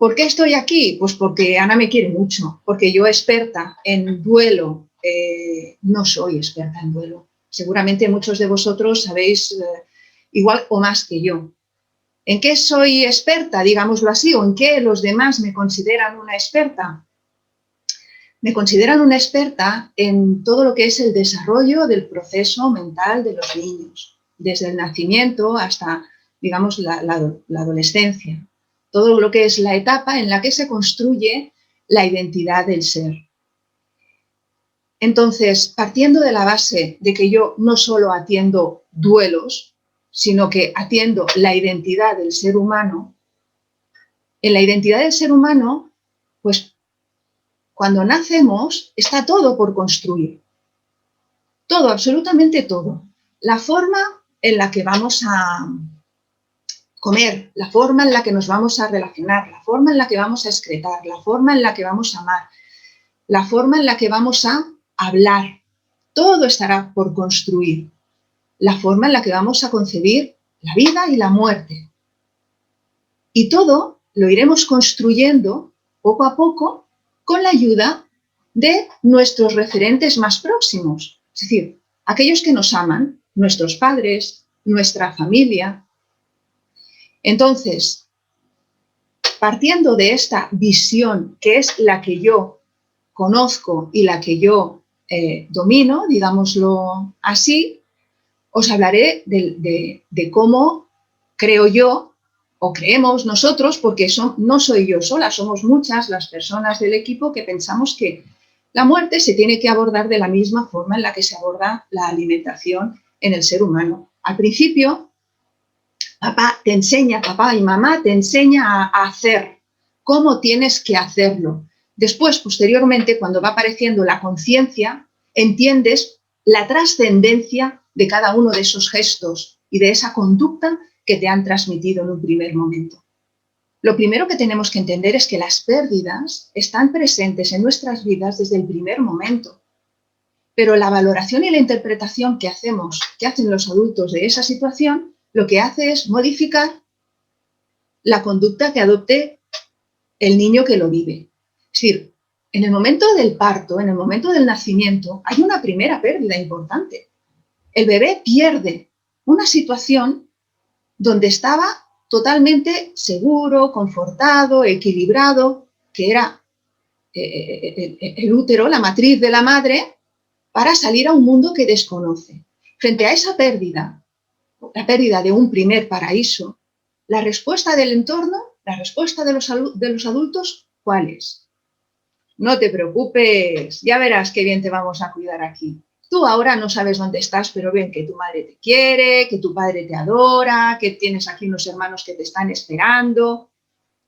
¿Por qué estoy aquí? Pues porque Ana me quiere mucho, porque yo experta en duelo, no soy experta en duelo. Seguramente muchos de vosotros sabéis igual o más que yo. ¿En qué soy experta, digámoslo así, o en qué los demás me consideran una experta? Me consideran una experta en todo lo que es el desarrollo del proceso mental de los niños, desde el nacimiento hasta, digamos, la adolescencia. Todo lo que es la etapa en la que se construye la identidad del ser. Entonces, partiendo de la base de que yo no solo atiendo duelos, sino que atiendo la identidad del ser humano, en la identidad del ser humano, pues cuando nacemos está todo por construir. Todo, absolutamente todo. La forma en la que vamos a comer, la forma en la que nos vamos a relacionar, la forma en la que vamos a excretar, la forma en la que vamos a amar, la forma en la que vamos a hablar, todo estará por construir. La forma en la que vamos a concebir la vida y la muerte. Y todo lo iremos construyendo poco a poco con la ayuda de nuestros referentes más próximos, es decir, aquellos que nos aman, nuestros padres, nuestra familia. Entonces, partiendo de esta visión que es la que yo conozco y la que yo domino, digámoslo así, os hablaré de cómo creo yo o creemos nosotros, porque no soy yo sola, somos muchas las personas del equipo que pensamos que la muerte se tiene que abordar de la misma forma en la que se aborda la alimentación en el ser humano. Al principio, papá y mamá te enseña a hacer, cómo tienes que hacerlo. Después, posteriormente, cuando va apareciendo la conciencia, entiendes la trascendencia de cada uno de esos gestos y de esa conducta que te han transmitido en un primer momento. Lo primero que tenemos que entender es que las pérdidas están presentes en nuestras vidas desde el primer momento, pero la valoración y la interpretación que hacen los adultos de esa situación, lo que hace es modificar la conducta que adopte el niño que lo vive. Es decir, en el momento del parto, en el momento del nacimiento, hay una primera pérdida importante. El bebé pierde una situación donde estaba totalmente seguro, confortado, equilibrado, que era el útero, la matriz de la madre, para salir a un mundo que desconoce. Frente a esa pérdida, la pérdida de un primer paraíso, la respuesta del entorno, la respuesta de los adultos, ¿cuál es? No te preocupes, ya verás qué bien te vamos a cuidar aquí. Tú ahora no sabes dónde estás, pero ven que tu madre te quiere, que tu padre te adora, que tienes aquí unos hermanos que te están esperando.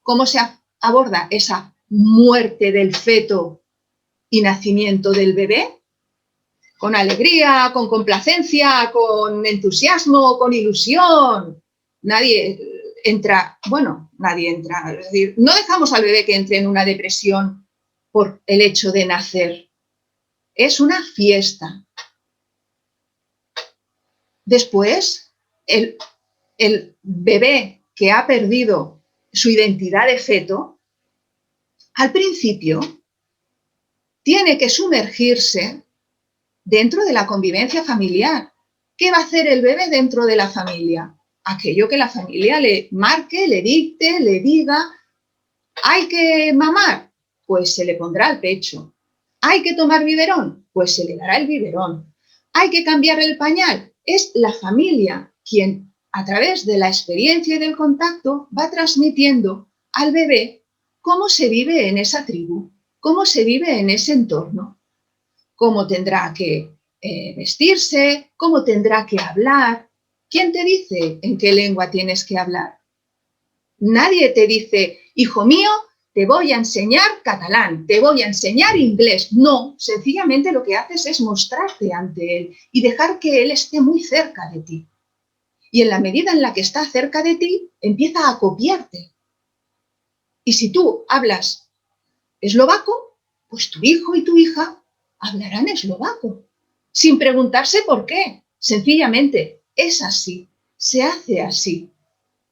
¿Cómo se aborda esa muerte del feto y nacimiento del bebé? Con alegría, con complacencia, con entusiasmo, con ilusión. Nadie entra, es decir, no dejamos al bebé que entre en una depresión por el hecho de nacer. Es una fiesta. Después, el bebé que ha perdido su identidad de feto, al principio, tiene que sumergirse dentro de la convivencia familiar. ¿Qué va a hacer el bebé dentro de la familia? Aquello que la familia le marque, le dicte, le diga. ¿Hay que mamar? Pues se le pondrá al pecho. ¿Hay que tomar biberón? Pues se le dará el biberón. ¿Hay que cambiar el pañal? Es la familia quien, a través de la experiencia y del contacto, va transmitiendo al bebé cómo se vive en esa tribu, cómo se vive en ese entorno, cómo tendrá que vestirse, cómo tendrá que hablar. ¿Quién te dice en qué lengua tienes que hablar? Nadie te dice, hijo mío, te voy a enseñar catalán, te voy a enseñar inglés. No, sencillamente lo que haces es mostrarte ante él y dejar que él esté muy cerca de ti. Y en la medida en la que está cerca de ti, empieza a copiarte. Y si tú hablas eslovaco, pues tu hijo y tu hija hablarán eslovaco, sin preguntarse por qué. Sencillamente es así, se hace así.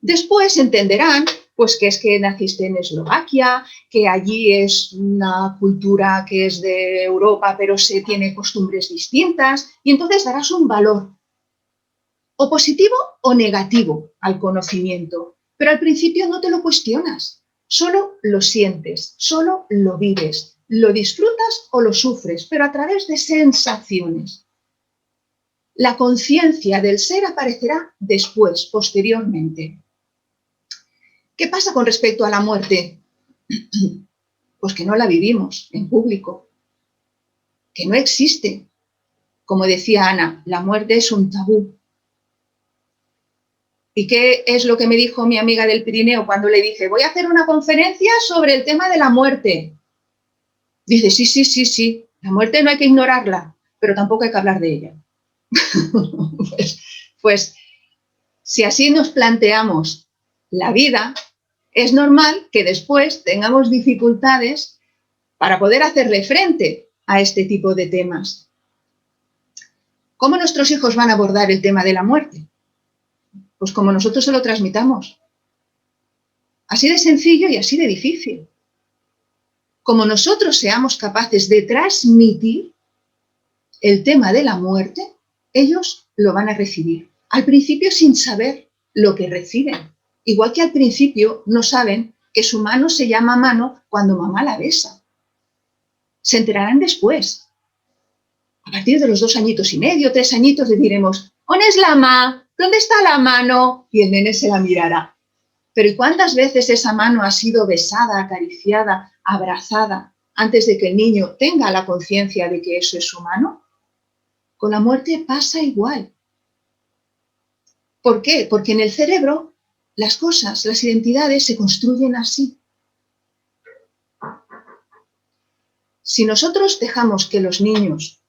Después entenderán pues que es que naciste en Eslovaquia, que allí es una cultura que es de Europa, pero se tiene costumbres distintas, y entonces darás un valor o positivo o negativo al conocimiento, pero al principio no te lo cuestionas, solo lo sientes, solo lo vives, lo disfrutas o lo sufres, pero a través de sensaciones. La conciencia del ser aparecerá después, posteriormente. ¿Qué pasa con respecto a la muerte? Pues que no la vivimos en público, que no existe. Como decía Ana, la muerte es un tabú. ¿Y qué es lo que me dijo mi amiga del Pirineo cuando le dije, voy a hacer una conferencia sobre el tema de la muerte? Dice, sí, la muerte no hay que ignorarla, pero tampoco hay que hablar de ella. pues, si así nos planteamos la vida, es normal que después tengamos dificultades para poder hacerle frente a este tipo de temas. ¿Cómo nuestros hijos van a abordar el tema de la muerte? Pues como nosotros se lo transmitamos. Así de sencillo y así de difícil. Como nosotros seamos capaces de transmitir el tema de la muerte, ellos lo van a recibir. Al principio sin saber lo que reciben. Igual que al principio no saben que su mano se llama mano cuando mamá la besa. Se enterarán después. A partir de los 2 añitos y medio, 3 añitos, le diremos, ¿dónde es la ma? ¿Dónde está la mano? Y el nene se la mirará. Pero ¿y cuántas veces esa mano ha sido besada, acariciada, abrazada, antes de que el niño tenga la conciencia de que eso es su mano? Con la muerte pasa igual. ¿Por qué? Porque en el cerebro las cosas, las identidades se construyen así. Si nosotros dejamos que los niños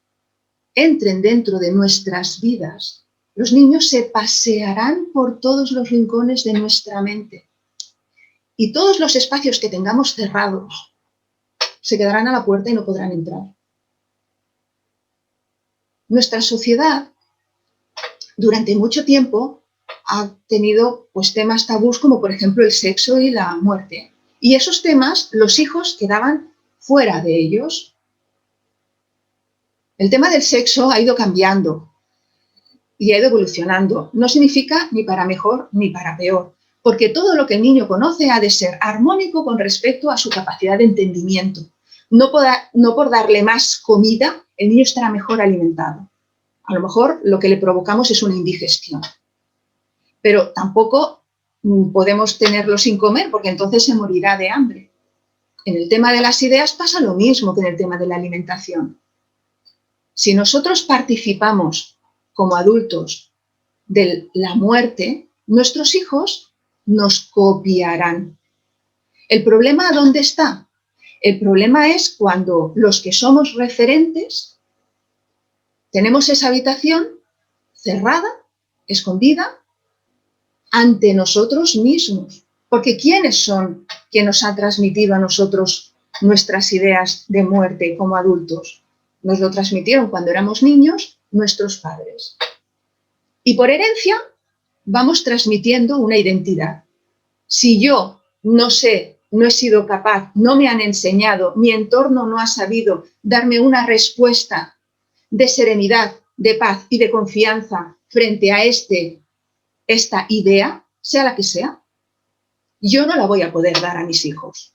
entren dentro de nuestras vidas, los niños se pasearán por todos los rincones de nuestra mente y todos los espacios que tengamos cerrados se quedarán a la puerta y no podrán entrar. Nuestra sociedad durante mucho tiempo ha tenido pues, temas tabús como por ejemplo el sexo y la muerte. Y esos temas los hijos quedaban fuera de ellos. El tema del sexo ha ido cambiando y ha ido evolucionando. No significa ni para mejor ni para peor, porque todo lo que el niño conoce ha de ser armónico con respecto a su capacidad de entendimiento. No por darle más comida, el niño estará mejor alimentado. A lo mejor lo que le provocamos es una indigestión. Pero tampoco podemos tenerlo sin comer, porque entonces se morirá de hambre. En el tema de las ideas pasa lo mismo que en el tema de la alimentación. Si nosotros participamos como adultos de la muerte, nuestros hijos nos copiarán. ¿El problema dónde está? El problema es cuando los que somos referentes tenemos esa habitación cerrada, escondida, ante nosotros mismos. Porque ¿quiénes son quienes nos han transmitido a nosotros nuestras ideas de muerte como adultos? Nos lo transmitieron cuando éramos niños nuestros padres. Y por herencia vamos transmitiendo una identidad. Si yo no sé, no he sido capaz, no me han enseñado, mi entorno no ha sabido darme una respuesta de serenidad, de paz y de confianza frente a esta idea, sea la que sea, yo no la voy a poder dar a mis hijos.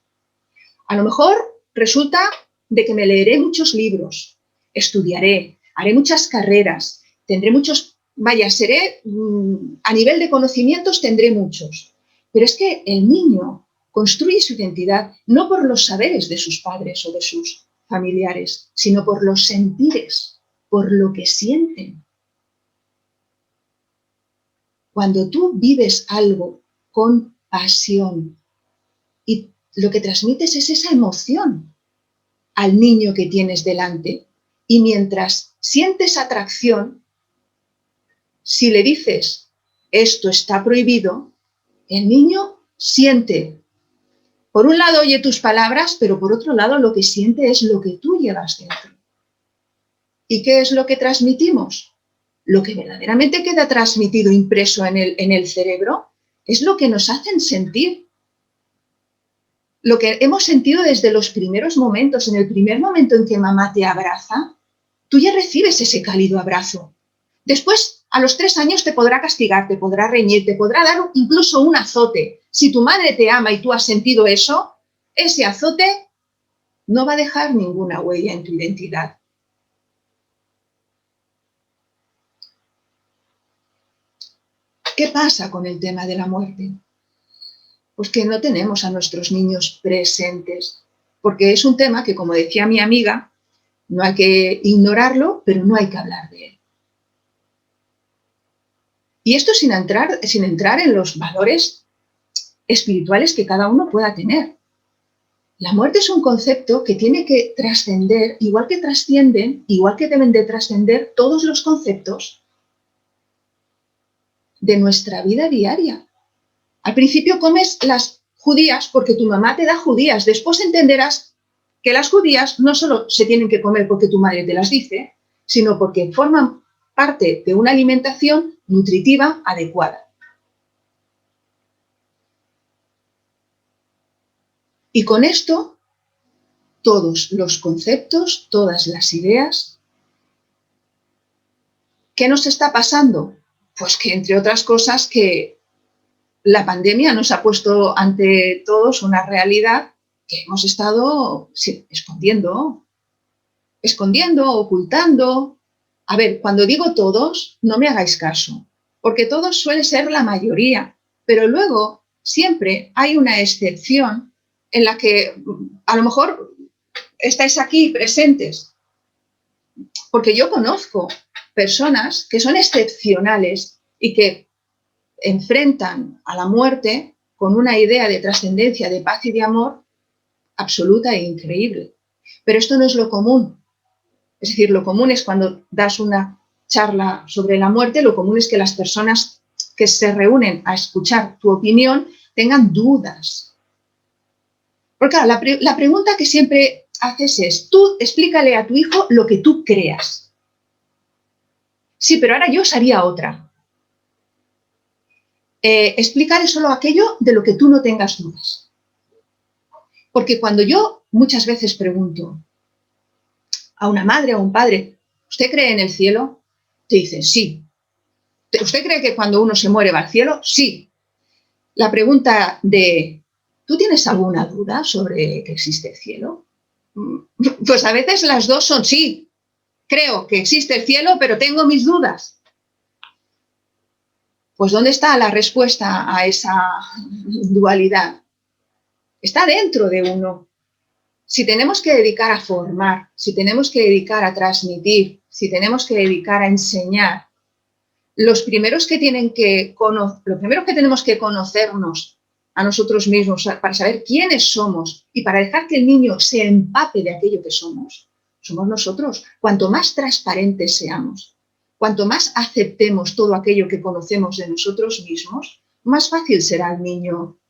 A lo mejor resulta de que me leeré muchos libros, estudiaré, haré muchas carreras, tendré muchos, seré, a nivel de conocimientos tendré muchos. Pero es que el niño construye su identidad no por los saberes de sus padres o de sus familiares, sino por los sentires, por lo que sienten. Cuando tú vives algo con pasión y lo que transmites es esa emoción al niño que tienes delante, y mientras sientes atracción, si le dices esto está prohibido, el niño siente, por un lado oye tus palabras, pero por otro lado lo que siente es lo que tú llevas dentro. ¿Y qué es lo que transmitimos? Lo que verdaderamente queda transmitido, impreso en el cerebro, es lo que nos hacen sentir. lo que hemos sentido desde los primeros momentos. En el primer momento en que mamá te abraza, tú ya recibes ese cálido abrazo. Después, a los 3 años te podrá castigar, te podrá reñir, te podrá dar incluso un azote. Si tu madre te ama y tú has sentido eso, ese azote no va a dejar ninguna huella en tu identidad. ¿Qué pasa con el tema de la muerte? Pues que no tenemos a nuestros niños presentes, porque es un tema que, como decía mi amiga, no hay que ignorarlo, pero no hay que hablar de él. Y esto sin entrar en los valores espirituales que cada uno pueda tener. La muerte es un concepto que tiene que trascender, igual que trascienden, igual que deben de trascender todos los conceptos de nuestra vida diaria. Al principio comes las judías porque tu mamá te da judías. Después entenderás que las judías no solo se tienen que comer porque tu madre te las dice, sino porque forman parte de una alimentación nutritiva adecuada. Y con esto, todos los conceptos, todas las ideas. ¿Qué nos está pasando? Pues que, entre otras cosas, que la pandemia nos ha puesto ante todos una realidad que hemos estado escondiendo, ocultando. A ver, cuando digo todos, no me hagáis caso, porque todos suele ser la mayoría, pero luego siempre hay una excepción en la que a lo mejor estáis aquí presentes, porque yo conozco personas que son excepcionales y que enfrentan a la muerte con una idea de trascendencia, de paz y de amor absoluta e increíble. Pero esto no es lo común. Es decir, lo común es cuando das una charla sobre la muerte, lo común es que las personas que se reúnen a escuchar tu opinión tengan dudas. Porque claro, la pregunta que siempre haces es, tú explícale a tu hijo lo que tú creas. Sí, pero ahora yo os haría otra. Explícale solo aquello de lo que tú no tengas dudas. Porque cuando yo muchas veces pregunto a una madre o a un padre, ¿usted cree en el cielo? Te dicen, sí. ¿Usted cree que cuando uno se muere va al cielo? Sí. La pregunta de, ¿tú tienes alguna duda sobre que existe el cielo? Pues a veces las dos son sí. Creo que existe el cielo, pero tengo mis dudas. Pues ¿dónde está la respuesta a esa dualidad? Está dentro de uno. Si tenemos que dedicar a formar, si tenemos que dedicar a transmitir, si tenemos que dedicar a enseñar, lo primero que tenemos que conocernos a nosotros mismos para saber quiénes somos y para dejar que el niño se empape de aquello que somos nosotros. Cuanto más transparentes seamos, cuanto más aceptemos todo aquello que conocemos de nosotros mismos, más fácil será al niño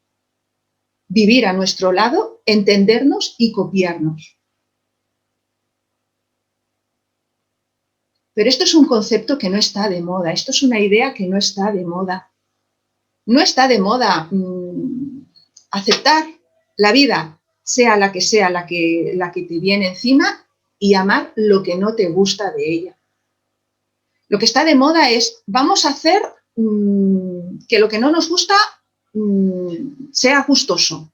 vivir a nuestro lado, entendernos y copiarnos. Pero esto es un concepto que no está de moda, esto es una idea que no está de moda. No está de moda aceptar la vida, sea la que te viene encima, y amar lo que no te gusta de ella. Lo que está de moda es, vamos a hacer que lo que no nos gusta sea gustoso.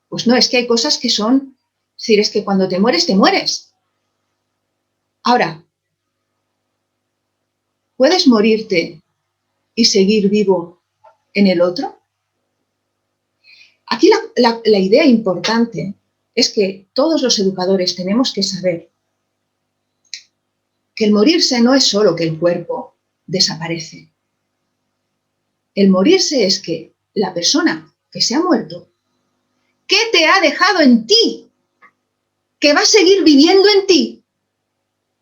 Pues no, es que hay cosas que son, es decir, es que cuando te mueres, te mueres. Ahora, ¿puedes morirte y seguir vivo en el otro? Aquí la idea importante es que todos los educadores tenemos que saber que el morirse no es solo que el cuerpo desaparece. El morirse es que la persona que se ha muerto, ¿qué te ha dejado en ti? Que va a seguir viviendo en ti,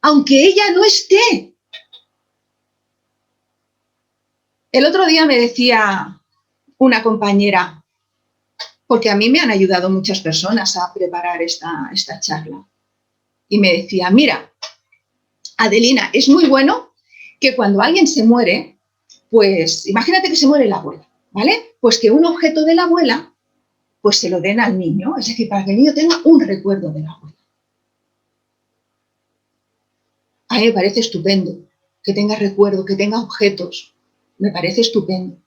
aunque ella no esté. El otro día me decía una compañera, porque a mí me han ayudado muchas personas a preparar esta charla, y me decía, mira, Adelina, es muy bueno que cuando alguien se muere, pues imagínate que se muere la abuela, ¿vale? Pues que un objeto de la abuela pues se lo den al niño, es decir, para que el niño tenga un recuerdo de la abuela. A mí me parece estupendo que tenga recuerdo, que tenga objetos, me parece estupendo.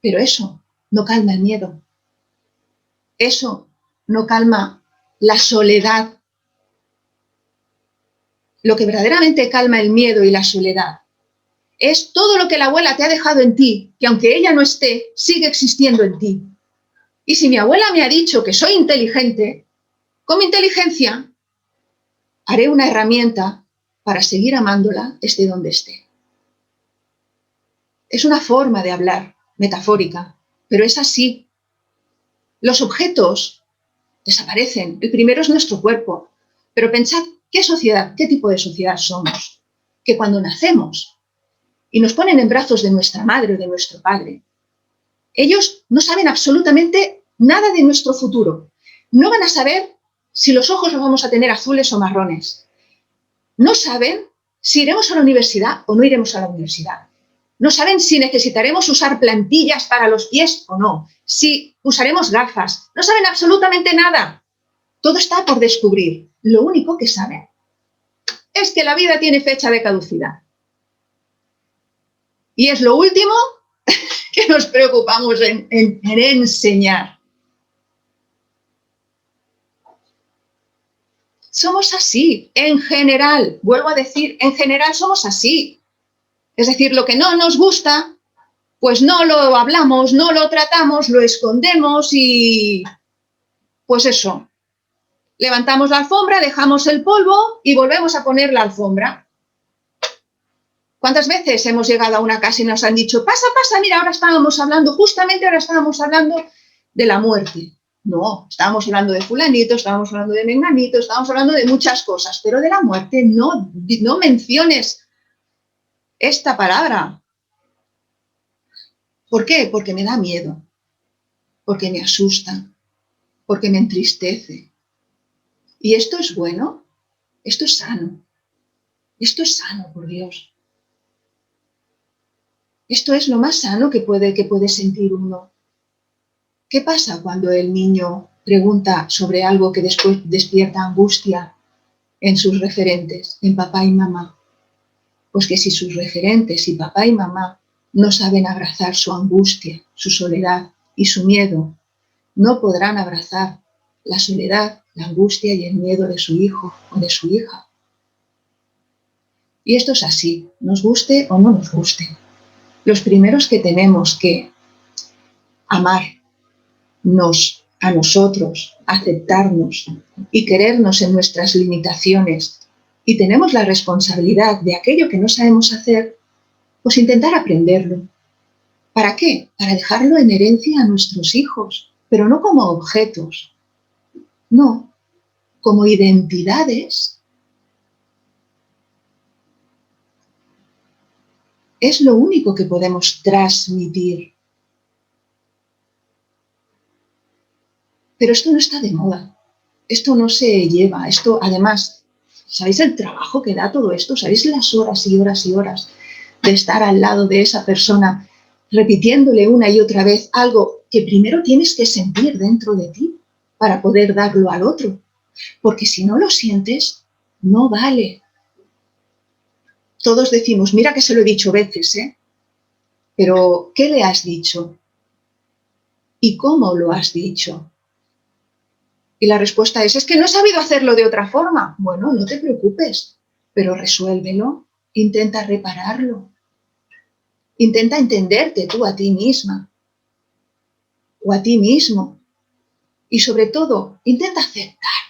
Pero eso no calma el miedo, eso no calma la soledad. Lo que verdaderamente calma el miedo y la soledad es todo lo que la abuela te ha dejado en ti, que aunque ella no esté, sigue existiendo en ti. Y si mi abuela me ha dicho que soy inteligente, con mi inteligencia haré una herramienta para seguir amándola esté donde esté. Es una forma de hablar metafórica, pero es así. Los objetos desaparecen. El primero es nuestro cuerpo. Pero pensad, ¿qué sociedad, qué tipo de sociedad somos? Que cuando nacemos y nos ponen en brazos de nuestra madre o de nuestro padre, ellos no saben absolutamente nada de nuestro futuro. No van a saber si los ojos los vamos a tener azules o marrones. No saben si iremos a la universidad o no iremos a la universidad. No saben si necesitaremos usar plantillas para los pies o no, si usaremos gafas. No saben absolutamente nada. Todo está por descubrir. Lo único que saben es que la vida tiene fecha de caducidad. Y es lo último que nos preocupamos en enseñar. Somos así, en general. Vuelvo a decir, en general somos así. Es decir, lo que no nos gusta, pues no lo hablamos, no lo tratamos, lo escondemos y pues eso. Levantamos la alfombra, dejamos el polvo y volvemos a poner la alfombra. ¿Cuántas veces hemos llegado a una casa y nos han dicho, pasa, pasa, mira, justamente ahora estábamos hablando de la muerte? No, estábamos hablando de fulanito, estábamos hablando de menganito, estábamos hablando de muchas cosas, pero de la muerte no menciones esta palabra. ¿Por qué? Porque me da miedo, porque me asusta, porque me entristece. ¿Y esto es bueno? Esto es sano. Esto es sano, por Dios. Esto es lo más sano que puede sentir uno. ¿Qué pasa cuando el niño pregunta sobre algo que después despierta angustia en sus referentes, en papá y mamá? Pues que si sus referentes y papá y mamá no saben abrazar su angustia, su soledad y su miedo, no podrán abrazar la soledad, la angustia y el miedo de su hijo o de su hija. Y esto es así, nos guste o no nos guste. Los primeros que tenemos que amarnos a nosotros, aceptarnos y querernos en nuestras limitaciones, y tenemos la responsabilidad de aquello que no sabemos hacer, pues intentar aprenderlo. ¿Para qué? Para dejarlo en herencia a nuestros hijos, pero no como objetos, no, como identidades. Es lo único que podemos transmitir. Pero esto no está de moda, esto no se lleva, esto además, ¿sabéis el trabajo que da todo esto? ¿Sabéis las horas y horas y horas de estar al lado de esa persona repitiéndole una y otra vez algo que primero tienes que sentir dentro de ti para poder darlo al otro? Porque si no lo sientes, no vale. Todos decimos, mira que se lo he dicho veces, pero ¿qué le has dicho? ¿Y cómo lo has dicho? Y la respuesta es que no he sabido hacerlo de otra forma. Bueno, no te preocupes, pero resuélvelo, intenta repararlo. Intenta entenderte tú a ti misma o a ti mismo. Y sobre todo, intenta aceptar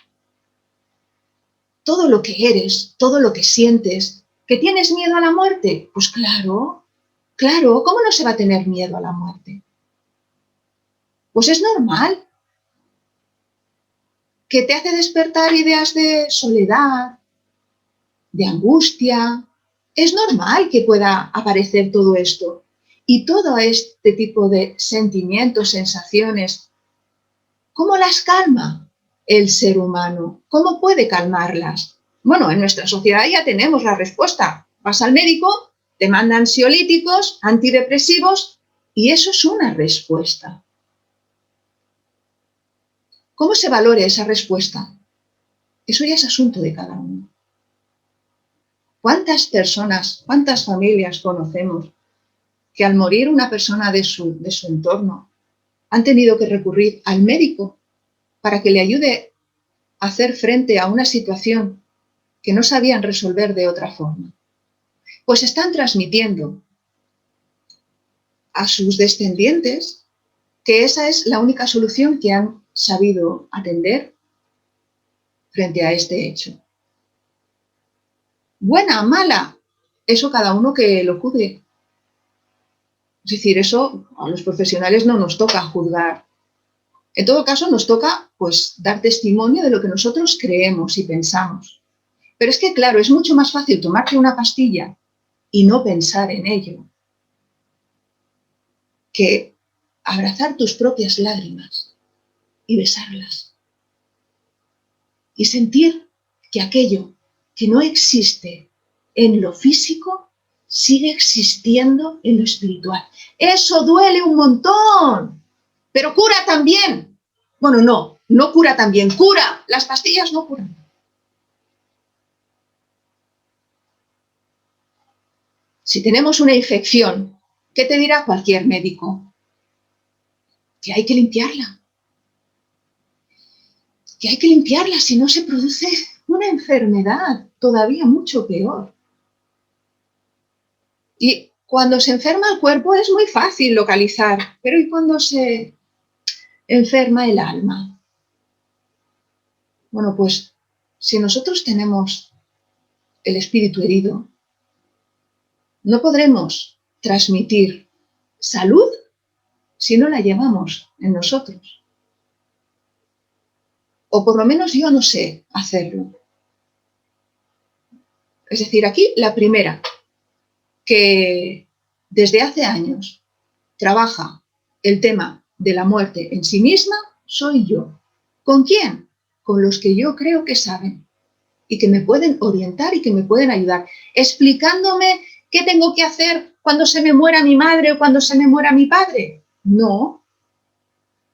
todo lo que eres, todo lo que sientes. ¿Que tienes miedo a la muerte? Pues claro, claro, ¿cómo no se va a tener miedo a la muerte? Pues es normal. ¿Que te hace despertar ideas de soledad, de angustia? Es normal que pueda aparecer todo esto. Y todo este tipo de sentimientos, sensaciones, ¿cómo las calma el ser humano? ¿Cómo puede calmarlas? Bueno, en nuestra sociedad ya tenemos la respuesta. Vas al médico, te manda ansiolíticos, antidepresivos, y eso es una respuesta. ¿Cómo se valore esa respuesta? Eso ya es asunto de cada uno. ¿Cuántas personas, cuántas familias conocemos que al morir una persona de su entorno han tenido que recurrir al médico para que le ayude a hacer frente a una situación que no sabían resolver de otra forma? Pues están transmitiendo a sus descendientes que esa es la única solución que han sabido atender frente a este hecho. Buena, mala, eso cada uno que lo juzgue. Es decir, eso a los profesionales no nos toca juzgar. En todo caso, nos toca, pues, dar testimonio de lo que nosotros creemos y pensamos. Pero es que, claro, es mucho más fácil tomarte una pastilla y no pensar en ello que abrazar tus propias lágrimas y besarlas. Y sentir que aquello que no existe en lo físico sigue existiendo en lo espiritual. Eso duele un montón, pero cura también. Bueno, no cura también, cura. Las pastillas no curan. Si tenemos una infección, ¿qué te dirá cualquier médico? Que hay que limpiarla. Que hay que limpiarla, si no se produce una enfermedad todavía mucho peor. Y cuando se enferma el cuerpo es muy fácil localizar, pero ¿y cuando se enferma el alma? Bueno, pues si nosotros tenemos el espíritu herido, no podremos transmitir salud si no la llevamos en nosotros. O por lo menos yo no sé hacerlo. Es decir, aquí la primera, que desde hace años trabaja el tema de la muerte en sí misma, soy yo. ¿Con quién? Con los que yo creo que saben y que me pueden orientar y que me pueden ayudar, explicándome qué tengo que hacer cuando se me muera mi madre o cuando se me muera mi padre. No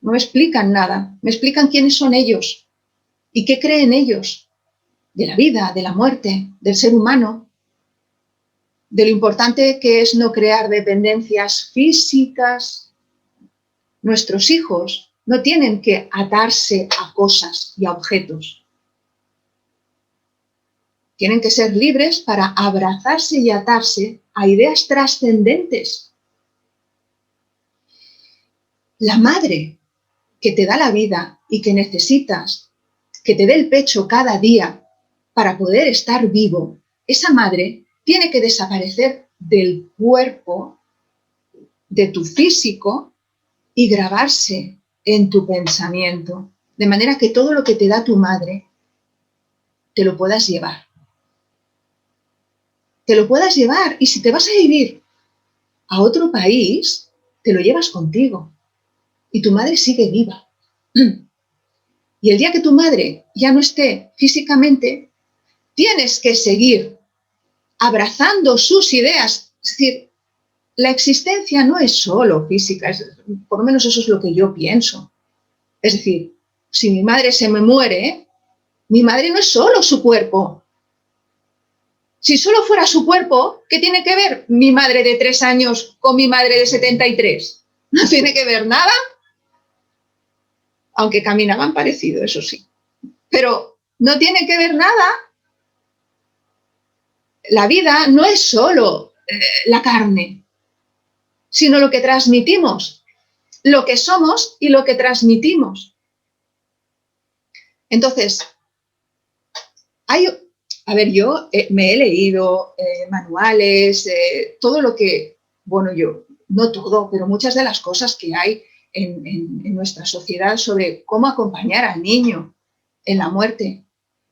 me explican nada, me explican quiénes son ellos y qué creen ellos de la vida, de la muerte, del ser humano, de lo importante que es no crear dependencias físicas. Nuestros hijos no tienen que atarse a cosas y a objetos. Tienen que ser libres para abrazarse y atarse a ideas trascendentes. La madre que te da la vida y que necesitas que te dé el pecho cada día para poder estar vivo, esa madre tiene que desaparecer del cuerpo, de tu físico, y grabarse en tu pensamiento, de manera que todo lo que te da tu madre te lo puedas llevar. Te lo puedas llevar, y si te vas a vivir a otro país, te lo llevas contigo y tu madre sigue viva. Y el día que tu madre ya no esté físicamente, tienes que seguir abrazando sus ideas. Es decir, la existencia no es solo física, por lo menos eso es lo que yo pienso. Es decir, si mi madre se me muere, mi madre no es solo su cuerpo. Si solo fuera su cuerpo, ¿qué tiene que ver mi madre de 3 años con mi madre de 73? No tiene que ver nada, aunque caminaban parecido, eso sí. Pero no tiene que ver nada. La vida no es solo la carne, sino lo que transmitimos, lo que somos y lo que transmitimos. Entonces, yo me he leído manuales, todo lo que, bueno, yo, no todo, pero muchas de las cosas que hay en nuestra sociedad sobre cómo acompañar al niño en la muerte.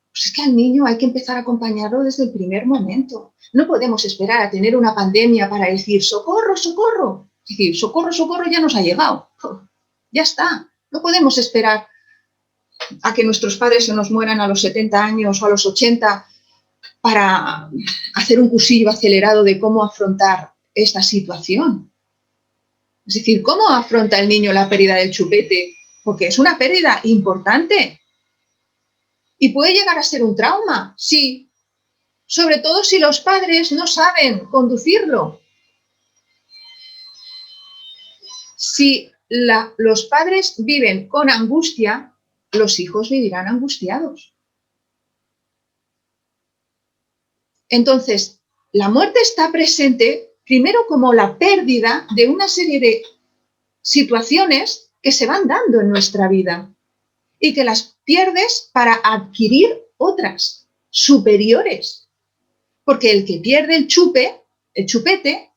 Pues es que al niño hay que empezar a acompañarlo desde el primer momento. No podemos esperar a tener una pandemia para decir socorro, socorro. Es decir, socorro, socorro ya nos ha llegado. Ya está. No podemos esperar a que nuestros padres se nos mueran a los 70 años o a los 80 para hacer un cursillo acelerado de cómo afrontar esta situación. Es decir, ¿cómo afronta el niño la pérdida del chupete porque es una pérdida importante. ¿Y puede llegar a ser un trauma? Sí. Sobre todo si los padres no saben conducirlo. Si los padres viven con angustia, los hijos vivirán angustiados. Entonces, la muerte está presente primero como la pérdida de una serie de situaciones que se van dando en nuestra vida y que las pierdes para adquirir otras superiores. Porque el que pierde el chupete,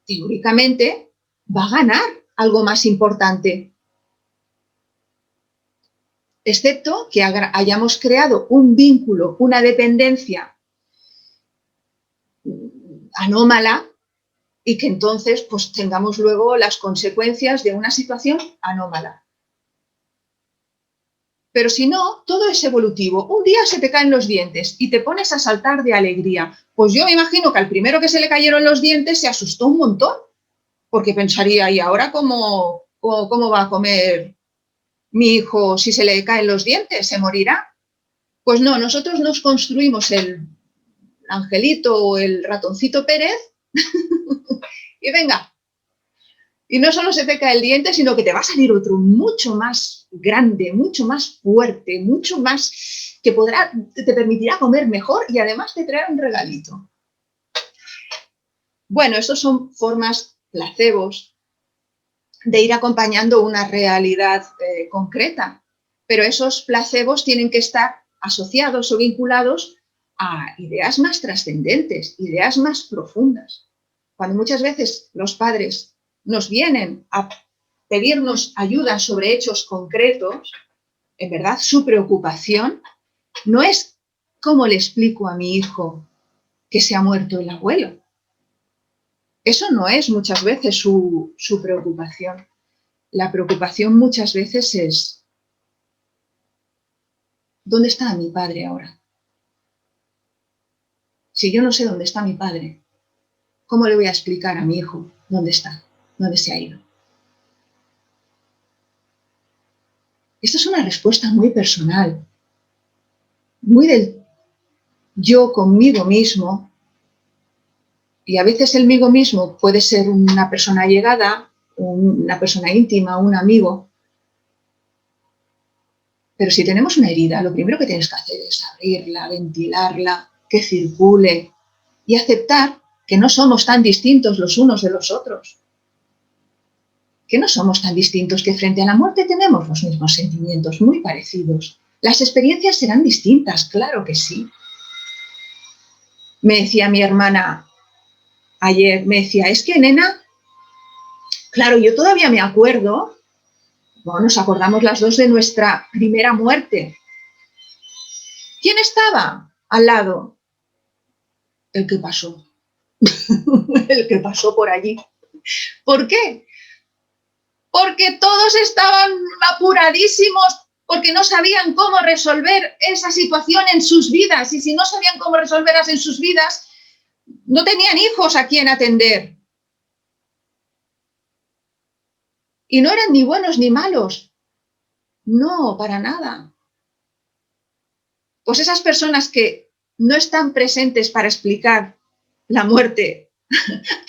teóricamente, va a ganar algo más importante. Excepto que hayamos creado un vínculo, una dependencia anómala y que entonces pues tengamos luego las consecuencias de una situación anómala. Pero si no, todo es evolutivo. Un día se te caen los dientes y te pones a saltar de alegría. Pues yo me imagino que al primero que se le cayeron los dientes se asustó un montón, porque pensaría, ¿y ahora cómo va a comer mi hijo si se le caen los dientes? ¿Se morirá? Pues no, nosotros nos construimos el angelito o el ratoncito Pérez y venga. Y no solo se te cae el diente, sino que te va a salir otro mucho más grande, mucho más fuerte, mucho más que te permitirá comer mejor y además te traerá un regalito. Bueno, estos son formas placebos de ir acompañando una realidad concreta, pero esos placebos tienen que estar asociados o vinculados a ideas más trascendentes, ideas más profundas. Cuando muchas veces los padres nos vienen a pedirnos ayuda sobre hechos concretos, en verdad su preocupación no es cómo le explico a mi hijo que se ha muerto el abuelo. Eso no es muchas veces su preocupación. La preocupación muchas veces es, ¿dónde está mi padre ahora? Si yo no sé dónde está mi padre, ¿cómo le voy a explicar a mi hijo dónde está, dónde se ha ido? Esto es una respuesta muy personal, muy del yo conmigo mismo, y a veces el migo mismo puede ser una persona allegada, una persona íntima, un amigo. Pero si tenemos una herida, lo primero que tienes que hacer es abrirla, ventilarla, que circule y aceptar que no somos tan distintos los unos de los otros. Que no somos tan distintos, que frente a la muerte tenemos los mismos sentimientos, muy parecidos. Las experiencias serán distintas, claro que sí. Me decía mi hermana ayer, me decía, es que nena, claro, yo todavía me acuerdo, bueno, nos acordamos las dos de nuestra primera muerte. ¿Quién estaba al lado? El que pasó. El que pasó por allí. ¿Por qué? Porque todos estaban apuradísimos, porque no sabían cómo resolver esa situación en sus vidas. Y si no sabían cómo resolverlas en sus vidas, no tenían hijos a quien atender. Y no eran ni buenos ni malos. No, para nada. Pues esas personas que no están presentes para explicar la muerte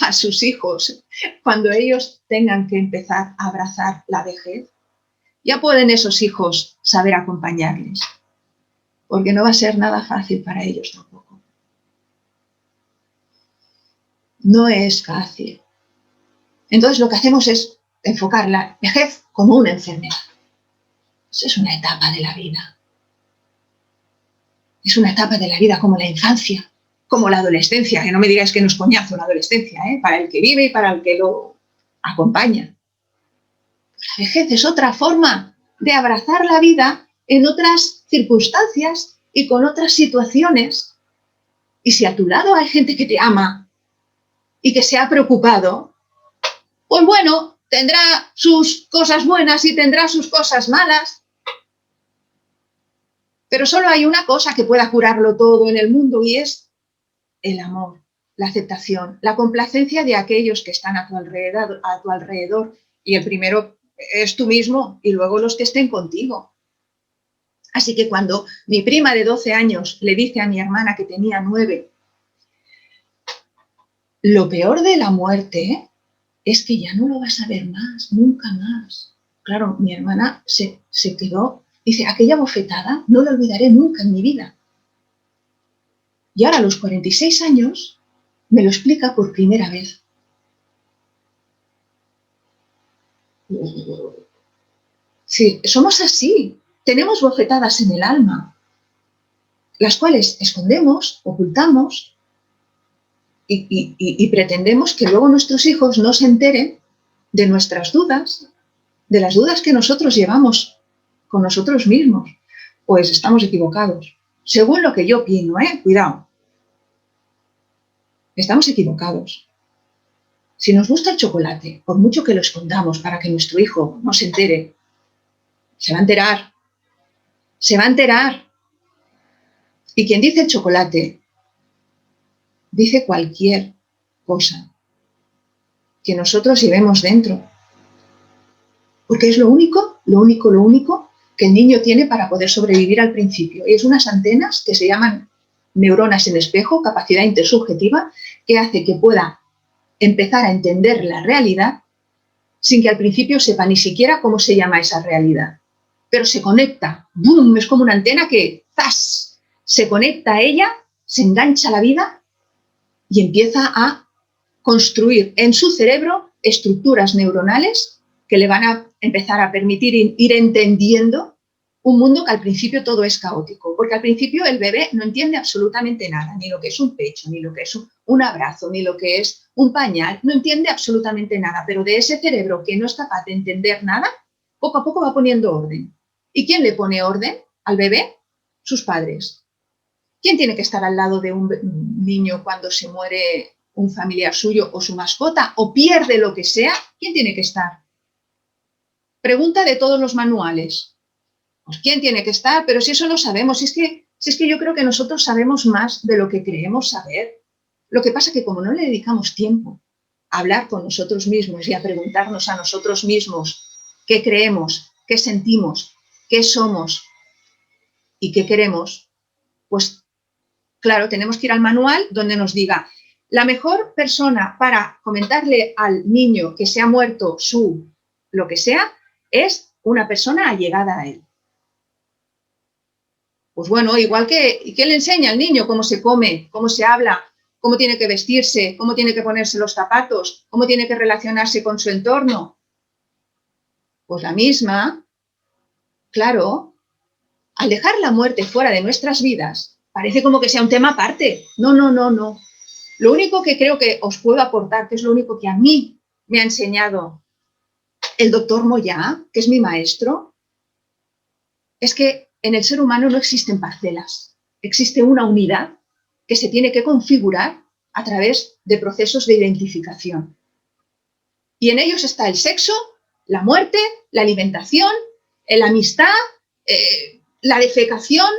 a sus hijos cuando ellos tengan que empezar a abrazar la vejez, ya pueden esos hijos saber acompañarles, porque no va a ser nada fácil para ellos tampoco. No es fácil. Entonces lo que hacemos es enfocar la vejez como una enfermedad. Eso es una etapa de la vida. Es una etapa de la vida como la infancia, como la adolescencia, que no me digáis que no es coñazo la adolescencia, para el que vive y para el que lo acompaña. La vejez es otra forma de abrazar la vida en otras circunstancias y con otras situaciones. Y si a tu lado hay gente que te ama y que se ha preocupado, pues bueno, tendrá sus cosas buenas y tendrá sus cosas malas. Pero solo hay una cosa que pueda curarlo todo en el mundo y es el amor, la aceptación, la complacencia de aquellos que están a tu alrededor. Y el primero es tú mismo y luego los que estén contigo. Así que cuando mi prima de 12 años le dice a mi hermana que tenía 9, lo peor de la muerte es que ya no lo vas a ver más, nunca más. Claro, mi hermana se quedó, dice, aquella bofetada no la olvidaré nunca en mi vida. Y ahora a los 46 años me lo explica por primera vez. Sí, somos así, tenemos bofetadas en el alma, las cuales escondemos, ocultamos y pretendemos que luego nuestros hijos no se enteren de nuestras dudas, de las dudas que nosotros llevamos con nosotros mismos. Pues estamos equivocados. Según lo que yo opino, cuidado. Estamos equivocados. Si nos gusta el chocolate, por mucho que lo escondamos para que nuestro hijo no se entere, se va a enterar. Se va a enterar. Y quien dice chocolate, dice cualquier cosa que nosotros llevemos dentro. Porque es lo único que el niño tiene para poder sobrevivir al principio. Y es unas antenas que se llaman neuronas en espejo, capacidad intersubjetiva, que hace que pueda empezar a entender la realidad sin que al principio sepa ni siquiera cómo se llama esa realidad. Pero se conecta, ¡boom! Es como una antena que ¡zas! Se conecta a ella, se engancha a la vida y empieza a construir en su cerebro estructuras neuronales que le van a empezar a permitir ir entendiendo un mundo que al principio todo es caótico, porque al principio el bebé no entiende absolutamente nada, ni lo que es un pecho, ni lo que es un abrazo, ni lo que es un pañal, no entiende absolutamente nada, pero de ese cerebro que no es capaz de entender nada, poco a poco va poniendo orden. ¿Y quién le pone orden al bebé? Sus padres. ¿Quién tiene que estar al lado de un niño cuando se muere un familiar suyo o su mascota o pierde lo que sea? ¿Quién tiene que estar? Pregunta de todos los manuales. Pues ¿quién tiene que estar? Pero si eso lo sabemos, si es que yo creo que nosotros sabemos más de lo que creemos saber. Lo que pasa es que como no le dedicamos tiempo a hablar con nosotros mismos y a preguntarnos a nosotros mismos qué creemos, qué sentimos, qué somos y qué queremos, pues claro, tenemos que ir al manual donde nos diga la mejor persona para comentarle al niño que se ha muerto su lo que sea es una persona allegada a él. Pues bueno, igual que le enseña al niño cómo se come, cómo se habla, cómo tiene que vestirse, cómo tiene que ponerse los zapatos, cómo tiene que relacionarse con su entorno. Pues la misma, claro, al dejar la muerte fuera de nuestras vidas, parece como que sea un tema aparte. No, no, no, no. Lo único que creo que os puedo aportar, que es lo único que a mí me ha enseñado el doctor Moyá, que es mi maestro, es que en el ser humano no existen parcelas. Existe una unidad que se tiene que configurar a través de procesos de identificación. Y en ellos está el sexo, la muerte, la alimentación, la amistad, la defecación.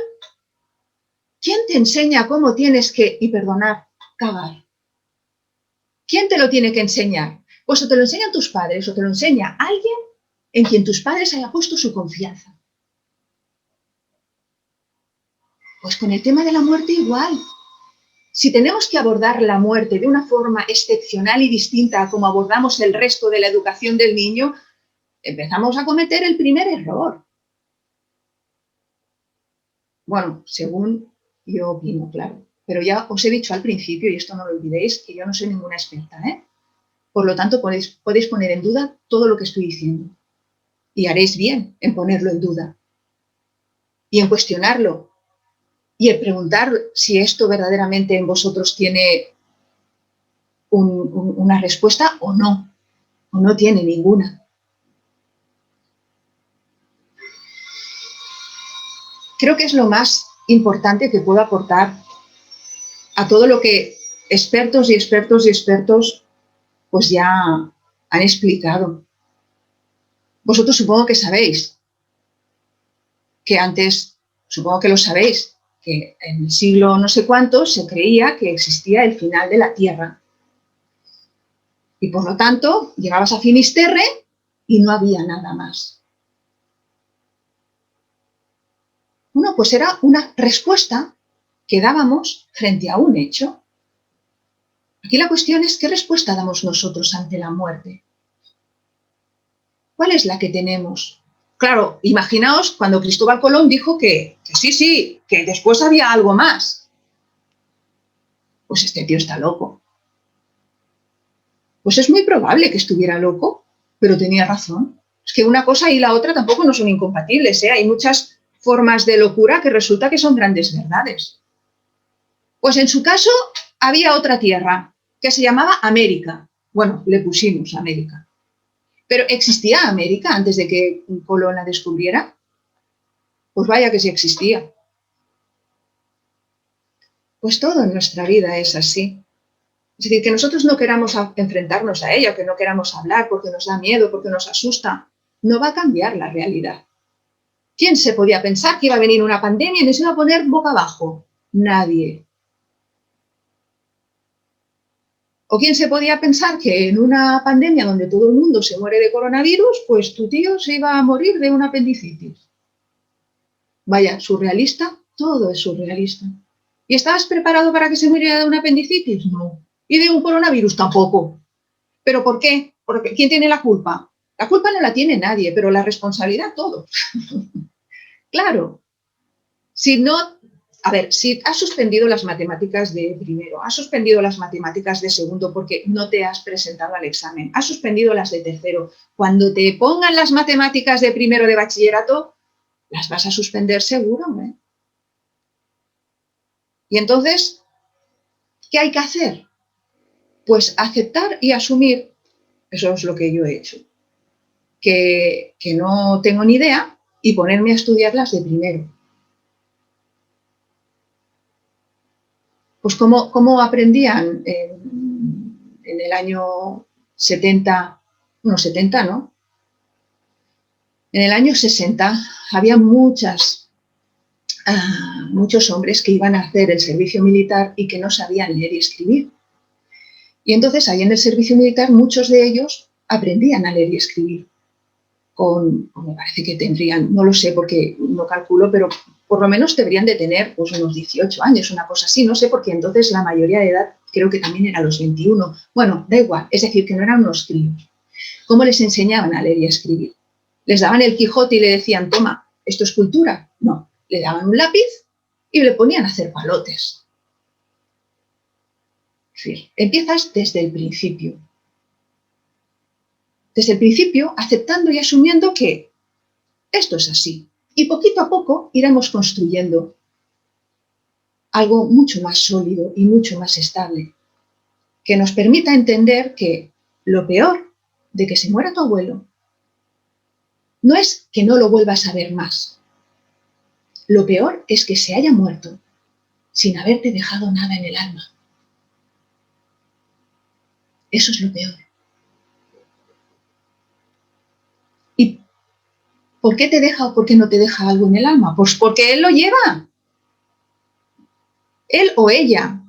¿Quién te enseña cómo tienes que, y perdonar, cagar? ¿Quién te lo tiene que enseñar? Pues o te lo enseñan tus padres o te lo enseña alguien en quien tus padres hayan puesto su confianza. Pues con el tema de la muerte igual. Si tenemos que abordar la muerte de una forma excepcional y distinta a como abordamos el resto de la educación del niño, empezamos a cometer el primer error. Bueno, según yo opino, claro. Pero ya os he dicho al principio, y esto no lo olvidéis, que yo no soy ninguna experta, ¿eh? Por lo tanto, podéis poner en duda todo lo que estoy diciendo. Y haréis bien en ponerlo en duda. Y en cuestionarlo. Y en preguntar si esto verdaderamente en vosotros tiene una respuesta o no tiene ninguna. Creo que es lo más importante que puedo aportar a todo lo que expertos y expertos y expertos pues ya han explicado. Vosotros supongo que sabéis que antes, supongo que lo sabéis, que en el siglo no sé cuánto se creía que existía el final de la Tierra. Y por lo tanto, llegabas a Finisterre y no había nada más. Bueno, pues era una respuesta que dábamos frente a un hecho. Aquí la cuestión es, ¿qué respuesta damos nosotros ante la muerte? ¿Cuál es la que tenemos? Claro, imaginaos cuando Cristóbal Colón dijo que sí, que después había algo más. Pues este tío está loco. Pues es muy probable que estuviera loco, pero tenía razón. Es que una cosa y la otra tampoco no son incompatibles, ¿eh? Hay muchas formas de locura que resulta que son grandes verdades. Pues en su caso había otra tierra que se llamaba América. Bueno, le pusimos América. Pero ¿existía América antes de que Colón la descubriera? Pues vaya que sí existía. Pues todo en nuestra vida es así. Es decir, que nosotros no queramos enfrentarnos a ella, que no queramos hablar porque nos da miedo, porque nos asusta, no va a cambiar la realidad. ¿Quién se podía pensar que iba a venir una pandemia y nos iba a poner boca abajo? Nadie. ¿O quién se podía pensar que en una pandemia donde todo el mundo se muere de coronavirus, pues tu tío se iba a morir de una apendicitis? Vaya, surrealista, todo es surrealista. ¿Y estabas preparado para que se muriera de una apendicitis? No. ¿Y de un coronavirus? Tampoco. ¿Pero por qué? Porque ¿quién tiene la culpa? La culpa no la tiene nadie, pero la responsabilidad todos. Claro. Si no, a ver, si has suspendido las matemáticas de primero, has suspendido las matemáticas de segundo porque no te has presentado al examen, has suspendido las de tercero, cuando te pongan las matemáticas de primero de bachillerato, las vas a suspender seguro, ¿eh? Y entonces, ¿qué hay que hacer? Pues aceptar y asumir, eso es lo que yo he hecho, que no tengo ni idea y ponerme a estudiarlas de primero. Pues ¿cómo aprendían en el año 70, no 70, ¿no? En el año 60 había muchos hombres que iban a hacer el servicio militar y que no sabían leer y escribir. Y entonces ahí en el servicio militar muchos de ellos aprendían a leer y escribir. Me parece que tendrían, no lo sé porque no calculo, pero por lo menos deberían de tener pues, unos 18 años, una cosa así, no sé, porque entonces la mayoría de edad creo que también era los 21. Bueno, da igual, es decir, que no eran unos críos. ¿Cómo les enseñaban a leer y a escribir? ¿Les daban el Quijote y le decían, toma, esto es cultura? No, le daban un lápiz y le ponían a hacer palotes. Es decir, empiezas desde el principio. Desde el principio, aceptando y asumiendo que esto es así. Y poquito a poco iremos construyendo algo mucho más sólido y mucho más estable, que nos permita entender que lo peor de que se muera tu abuelo no es que no lo vuelvas a ver más. Lo peor es que se haya muerto sin haberte dejado nada en el alma. Eso es lo peor. ¿Y por qué te deja o por qué no te deja algo en el alma? Pues porque él lo lleva. Él o ella.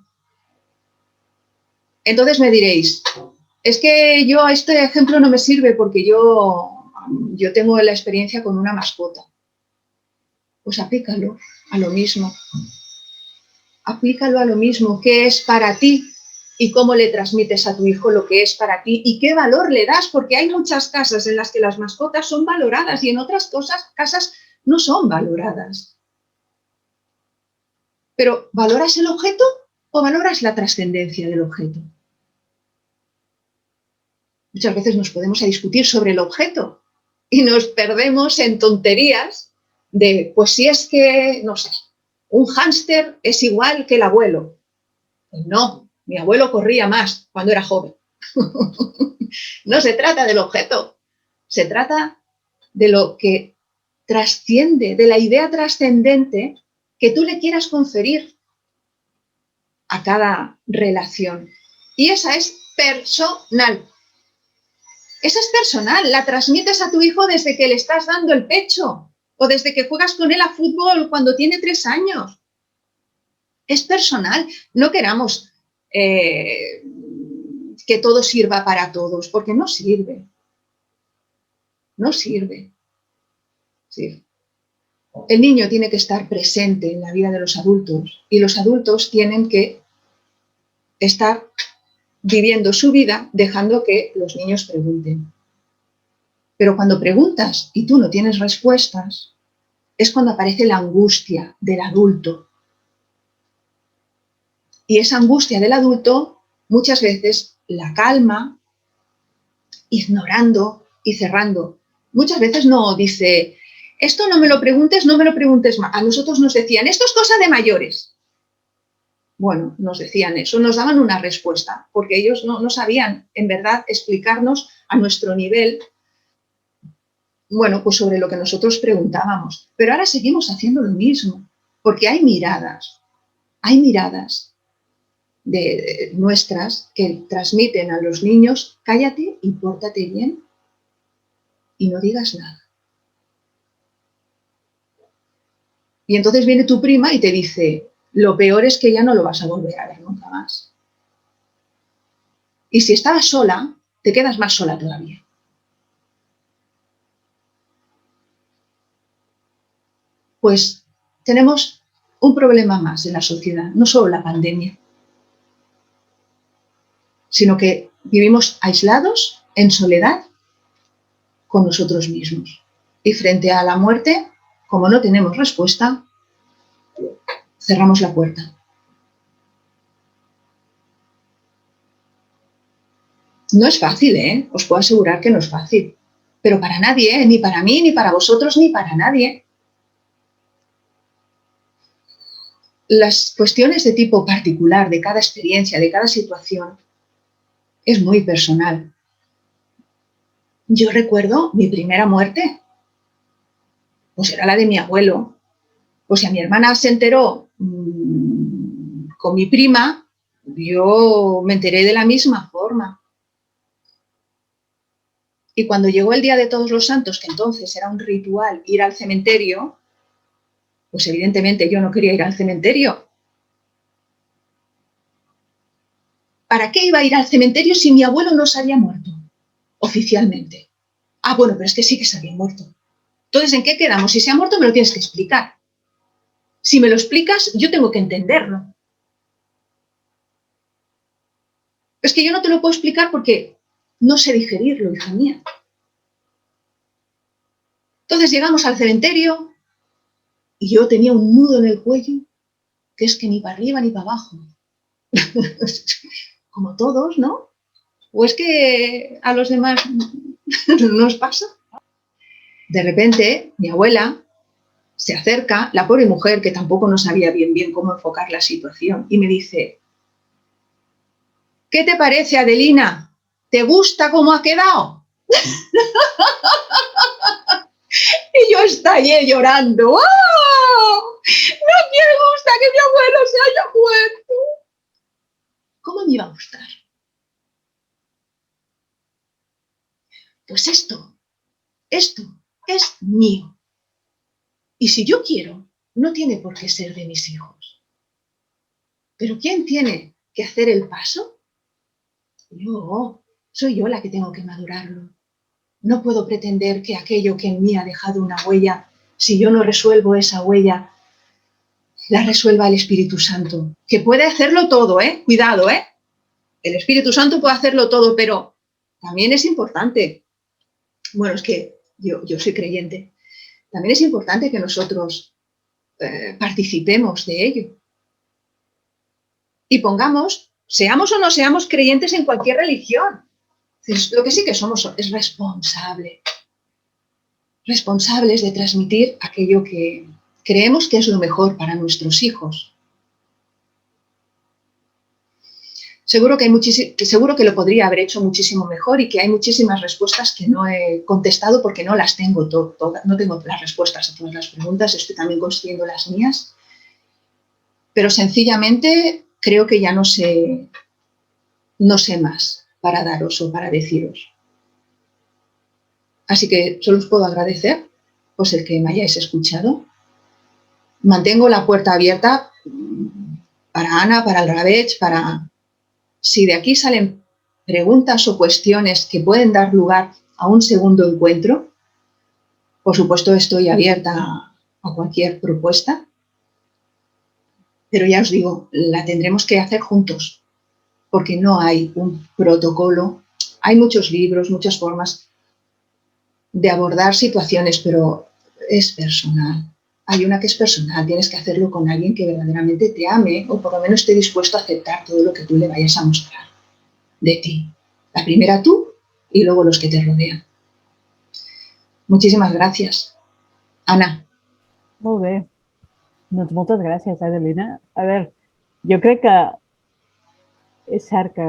Entonces me diréis, es que yo a este ejemplo no me sirve porque yo tengo la experiencia con una mascota. Pues aplícalo a lo mismo. Aplícalo a lo mismo. ¿Qué es para ti? Y cómo le transmites a tu hijo lo que es para ti y qué valor le das, porque hay muchas casas en las que las mascotas son valoradas y en otras casas no son valoradas. Pero ¿valoras el objeto o valoras la trascendencia del objeto? Muchas veces nos podemos a discutir sobre el objeto y nos perdemos en tonterías de, pues si es que, no sé, un hámster es igual que el abuelo. Pues no, mi abuelo corría más cuando era joven. No se trata del objeto, se trata de lo que trasciende, de la idea trascendente que tú le quieras conferir a cada relación. Y esa es personal. Esa es personal, la transmites a tu hijo desde que le estás dando el pecho o desde que juegas con él a fútbol cuando tiene 3 años. Es personal, no queramos que todo sirva para todos, porque no sirve. no sirve. Sí. El niño tiene que estar presente en la vida de los adultos y los adultos tienen que estar viviendo su vida dejando que los niños pregunten. Pero cuando preguntas y tú no tienes respuestas, es cuando aparece la angustia del adulto. Y esa angustia del adulto muchas veces la calma ignorando y cerrando. Muchas veces no dice, esto no me lo preguntes más. A nosotros nos decían, esto es cosa de mayores. Bueno, nos decían eso, nos daban una respuesta, porque ellos no sabían, en verdad, explicarnos a nuestro nivel, bueno, pues sobre lo que nosotros preguntábamos. Pero ahora seguimos haciendo lo mismo, porque hay miradas nuestras que transmiten a los niños, cállate y pórtate bien y no digas nada. Y entonces viene tu prima y te dice, lo peor es que ya no lo vas a volver a ver nunca más. Y si estabas sola, te quedas más sola todavía. Pues tenemos un problema más en la sociedad, no solo la pandemia, sino que vivimos aislados, en soledad, con nosotros mismos. Y frente a la muerte, como no tenemos respuesta, cerramos la puerta. No es fácil, ¿eh? Os puedo asegurar que no es fácil. Pero para nadie, ¿eh? Ni para mí, ni para vosotros, ni para nadie. Las cuestiones de tipo particular, de cada experiencia, de cada situación, es muy personal. Yo recuerdo mi primera muerte, pues era la de mi abuelo. Pues si a mi hermana se enteró con mi prima, yo me enteré de la misma forma. Y cuando llegó el Día de Todos los Santos, que entonces era un ritual ir al cementerio, pues evidentemente yo no quería ir al cementerio. ¿Para qué iba a ir al cementerio si mi abuelo no se había muerto oficialmente? Ah, bueno, pero es que sí que se había muerto. Entonces, ¿en qué quedamos? Si se ha muerto, me lo tienes que explicar. Si me lo explicas, yo tengo que entenderlo. Es que yo no te lo puedo explicar porque no sé digerirlo, hija mía. Entonces llegamos al cementerio y yo tenía un nudo en el cuello que es que ni para arriba ni para abajo. Como todos, ¿no? ¿O es que a los demás nos pasa? De repente, mi abuela se acerca, la pobre mujer que tampoco no sabía bien cómo enfocar la situación, y me dice, ¿qué te parece, Adelina? ¿Te gusta cómo ha quedado? Y yo estallé llorando. ¡Oh! No me gusta que mi abuelo se haya muerto. ¿Cómo me iba a gustar? Pues esto es mío. Y si yo quiero, no tiene por qué ser de mis hijos. Pero ¿quién tiene que hacer el paso? Yo. Soy yo la que tengo que madurarlo. No puedo pretender que aquello que en mí ha dejado una huella, si yo no resuelvo esa huella, la resuelva el Espíritu Santo. Que puede hacerlo todo, ¿eh? Cuidado, ¿eh? El Espíritu Santo puede hacerlo todo, pero también es importante. Bueno, es que yo soy creyente. También es importante que nosotros participemos de ello. Y pongamos, seamos o no seamos creyentes en cualquier religión. Lo que sí que somos es responsables de transmitir aquello que creemos que es lo mejor para nuestros hijos. Seguro que lo podría haber hecho muchísimo mejor y que hay muchísimas respuestas que no he contestado porque no las tengo todas, no tengo las respuestas a todas las preguntas, estoy también construyendo las mías, pero sencillamente creo que ya no sé más para daros o para deciros. Así que solo os puedo agradecer pues el que me hayáis escuchado. Mantengo la puerta abierta para Ana, para el Rabech, para... Si de aquí salen preguntas o cuestiones que pueden dar lugar a un segundo encuentro, Por supuesto, estoy abierta a cualquier propuesta, pero ya os digo, la tendremos que hacer juntos, porque no hay un protocolo. Hay muchos libros, muchas formas de abordar situaciones, pero es personal. Hay una que es personal, tienes que hacerlo con alguien que verdaderamente te ame o por lo menos esté dispuesto a aceptar todo lo que tú le vayas a mostrar de ti. La primera tú y luego los que te rodean. Muchísimas gràcies. Anna. Molt bé. Doncs moltes gràcies, Adelina. A veure, jo crec que és cert que...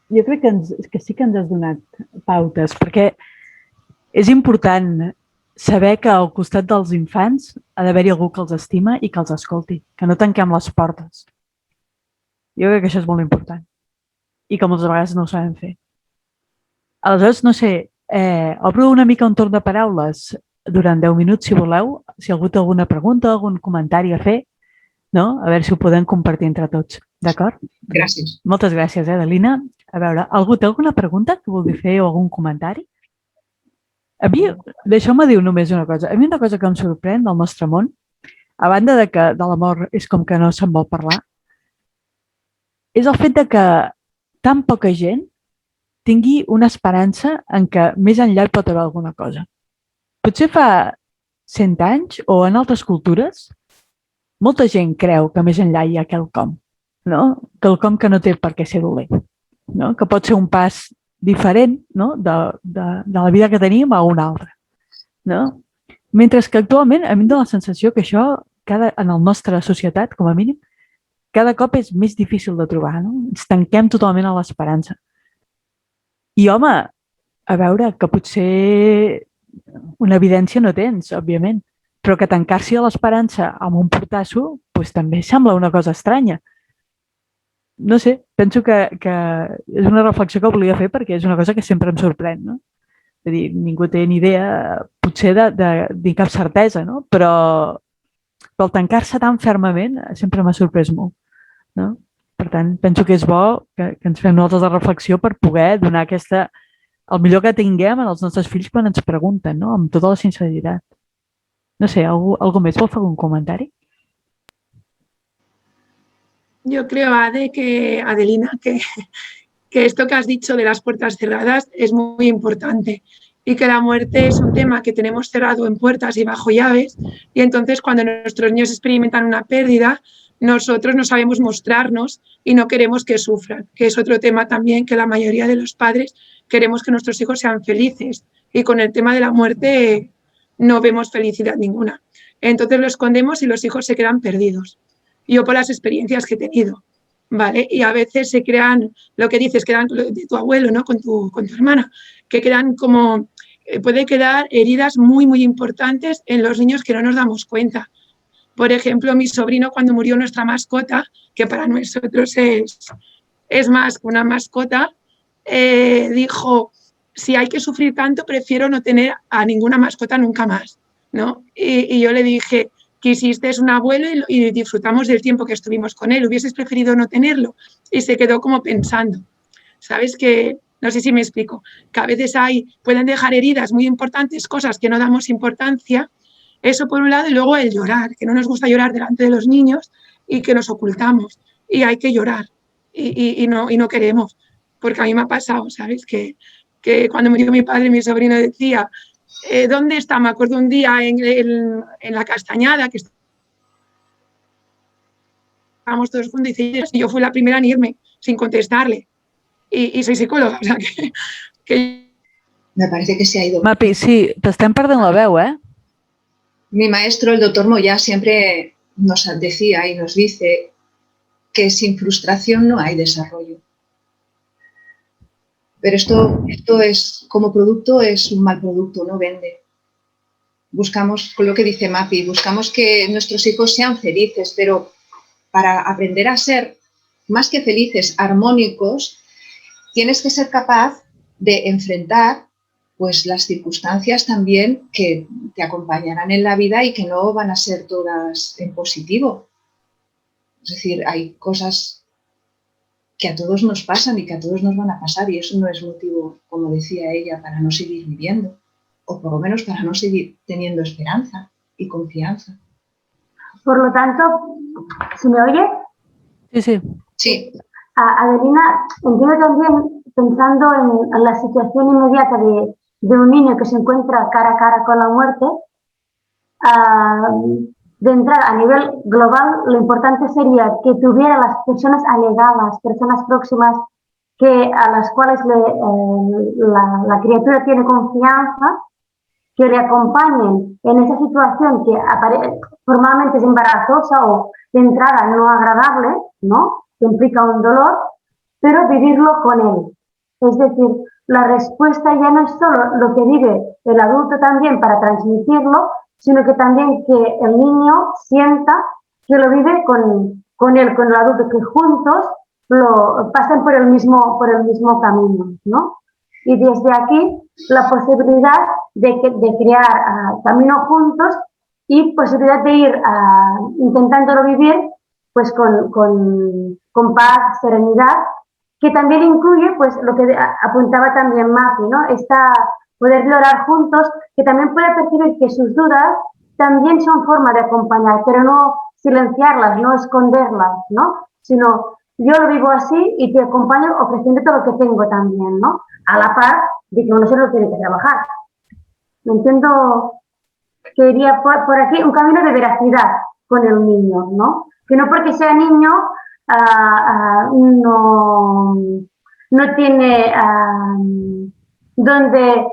Jo crec que sí que ens has donat pautes, perquè és important saber que al costat dels infants ha d'haver-hi algú que els estima i que els escolti, que no tanquem les portes. Jo crec que això és molt important i que moltes vegades no ho sabem fer. Aleshores, no sé, obro una mica un torn de paraules durant 10 minuts, si voleu, si algú té alguna pregunta, algun comentari a fer, no? A veure si ho podem compartir entre tots, d'acord? Gràcies. Moltes gràcies, Adelina. A veure, algú té alguna pregunta que vulgui fer o algun comentari? A mi, deixeu-me dir només una cosa. A mi una cosa que em sorprèn del nostre món, a banda de que de l'amor és com que no se'n vol parlar, és el fet de que tan poca gent tingui una esperança en que més enllà hi pot haver alguna cosa. Potser fa 100 anys o en altres cultures, molta gent creu que més enllà hi ha quelcom, no? Quelcom que no té per què ser dolent, no? Que pot ser un pas diferent, no? de la vida que tenim a una altra. No? Mentre que actualment a mi em dóna la sensació que això, en la nostra societat, com a mínim, cada cop és més difícil de trobar. No? Ens tanquem totalment a l'esperança. I, home, a veure, que potser una evidència no tens, òbviament, però que tancar-s'hi a l'esperança amb un portasso doncs, també sembla una cosa estranya. No sé, penso que és una reflexió que volia fer perquè és una cosa que sempre em sorprèn, no? És a dir, ningú té ni idea, potser ni cap certesa, no? Però el tancar-se tan fermament sempre m'ha sorprès molt, no? Per tant, penso que és bo que ens fem nosaltres la reflexió per poder donar el millor que tinguem als nostres fills quan ens pregunten, no? Amb tota la sinceritat. No sé, algú més vol fer algun comentari? Yo creo, Adelina, que esto que has dicho de las puertas cerradas es muy importante y que la muerte es un tema que tenemos cerrado en puertas y bajo llaves y entonces cuando nuestros niños experimentan una pérdida, nosotros no sabemos mostrarnos y no queremos que sufran, que es otro tema también que la mayoría de los padres queremos que nuestros hijos sean felices y con el tema de la muerte no vemos felicidad ninguna. Entonces lo escondemos y los hijos se quedan perdidos. Yo por las experiencias que he tenido, ¿vale? Y a veces se crean, lo que dices, quedan de tu abuelo, ¿no? Con tu hermana, que quedan como, puede quedar heridas muy, muy importantes en los niños que no nos damos cuenta. Por ejemplo, mi sobrino cuando murió nuestra mascota, que para nosotros es más que una mascota, dijo, si hay que sufrir tanto, prefiero no tener a ninguna mascota nunca más, ¿no? Y yo le dije, quisiste un abuelo y disfrutamos del tiempo que estuvimos con él, hubieses preferido no tenerlo. Y se quedó como pensando, ¿sabes? Que, no sé si me explico, que a veces pueden dejar heridas muy importantes, cosas que no damos importancia, eso por un lado, y luego el llorar, que no nos gusta llorar delante de los niños y que nos ocultamos. Y hay que llorar y no queremos, porque a mí me ha pasado, ¿sabes? Que cuando murió mi padre, mi sobrino decía, ¿dónde está? Me acuerdo un día en la Castañada, que estábamos todos juntos, y yo fui la primera en irme, sin contestarle. Y soy psicóloga, o sea que... Me parece que se ha ido. Mapi, sí, t'estem perdent la veu, eh? Mi maestro, el doctor Moyá, siempre nos decía y nos dice que sin frustración no hay desarrollo. Pero esto es, como producto, es un mal producto, no vende. Buscamos, con lo que dice Mapi, buscamos que nuestros hijos sean felices, pero para aprender a ser más que felices, armónicos, tienes que ser capaz de enfrentar pues las circunstancias también que te acompañarán en la vida y que no van a ser todas en positivo. Es decir, hay cosas que a todos nos pasan y que a todos nos van a pasar y eso no es motivo, como decía ella, para no seguir viviendo. o por lo menos para no seguir teniendo esperanza y confianza. Por lo tanto, ¿se me oye? Sí, sí. Sí. Adelina, entiendo también, pensando en la situación inmediata de un niño que se encuentra cara a cara con la muerte, de entrada, a nivel global, lo importante sería que tuviera las personas allegadas, personas próximas, a las cuales la criatura tiene confianza, que le acompañen en esa situación que formalmente es embarazosa o de entrada no agradable, ¿no? Que implica un dolor, pero vivirlo con él. Es decir, la respuesta ya no es solo lo que vive el adulto también para transmitirlo, sino que también que el niño sienta que lo vive con él, con el adulto, que juntos pasan por el mismo camino, ¿no? Y desde aquí la posibilidad de crear camino juntos y posibilidad de ir intentándolo vivir pues con paz, serenidad, que también incluye pues lo que apuntaba también Mapi, ¿no? Poder llorar juntos, que también puede percibir que sus dudas también son forma de acompañar, pero no silenciarlas, no esconderlas, ¿no? Sino yo lo vivo así y te acompaño ofreciéndote lo que tengo también, ¿no? A la par de que uno solo tiene que trabajar. Me entiendo que iría por aquí un camino de veracidad con el niño, ¿no? Que no porque sea niño no tiene donde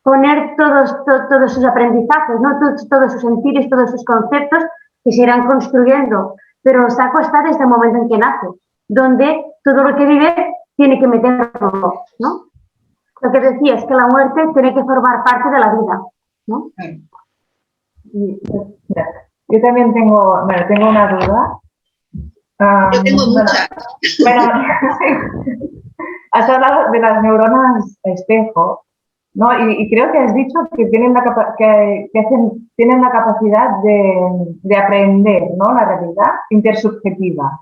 poner todos sus aprendizajes, ¿no? Todos sus sentidos, todos sus conceptos que se irán construyendo. Pero Saco está desde el momento en que nace, donde todo lo que vive tiene que meterlo, ¿no? Lo que decía es que la muerte tiene que formar parte de la vida, ¿no? Yo también tengo una duda. Yo tengo muchas. Bueno, has hablado de las neuronas espejo, ¿no? Y creo que has dicho que tienen tienen la capacidad de aprender, ¿no? La realidad intersubjetiva.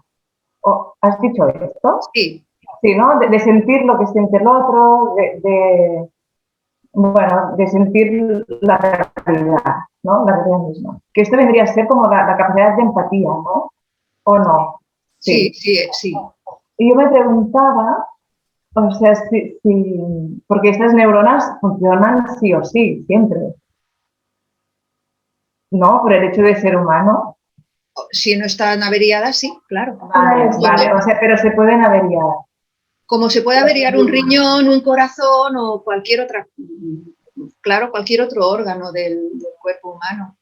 ¿Has dicho esto? Sí. Sí, ¿no? De sentir lo que siente el otro, de sentir la realidad, ¿no? La realidad misma. Que esto vendría a ser como la capacidad de empatía, ¿no? ¿O no? Sí. Y yo me preguntaba, o sea, porque estas neuronas funcionan sí o sí, siempre, ¿no? Por el hecho de ser humano. Si no están averiadas, sí, claro. Vale, o sea, pero se pueden averiar. Como se puede averiar un riñón, un corazón o cualquier otro órgano del cuerpo humano.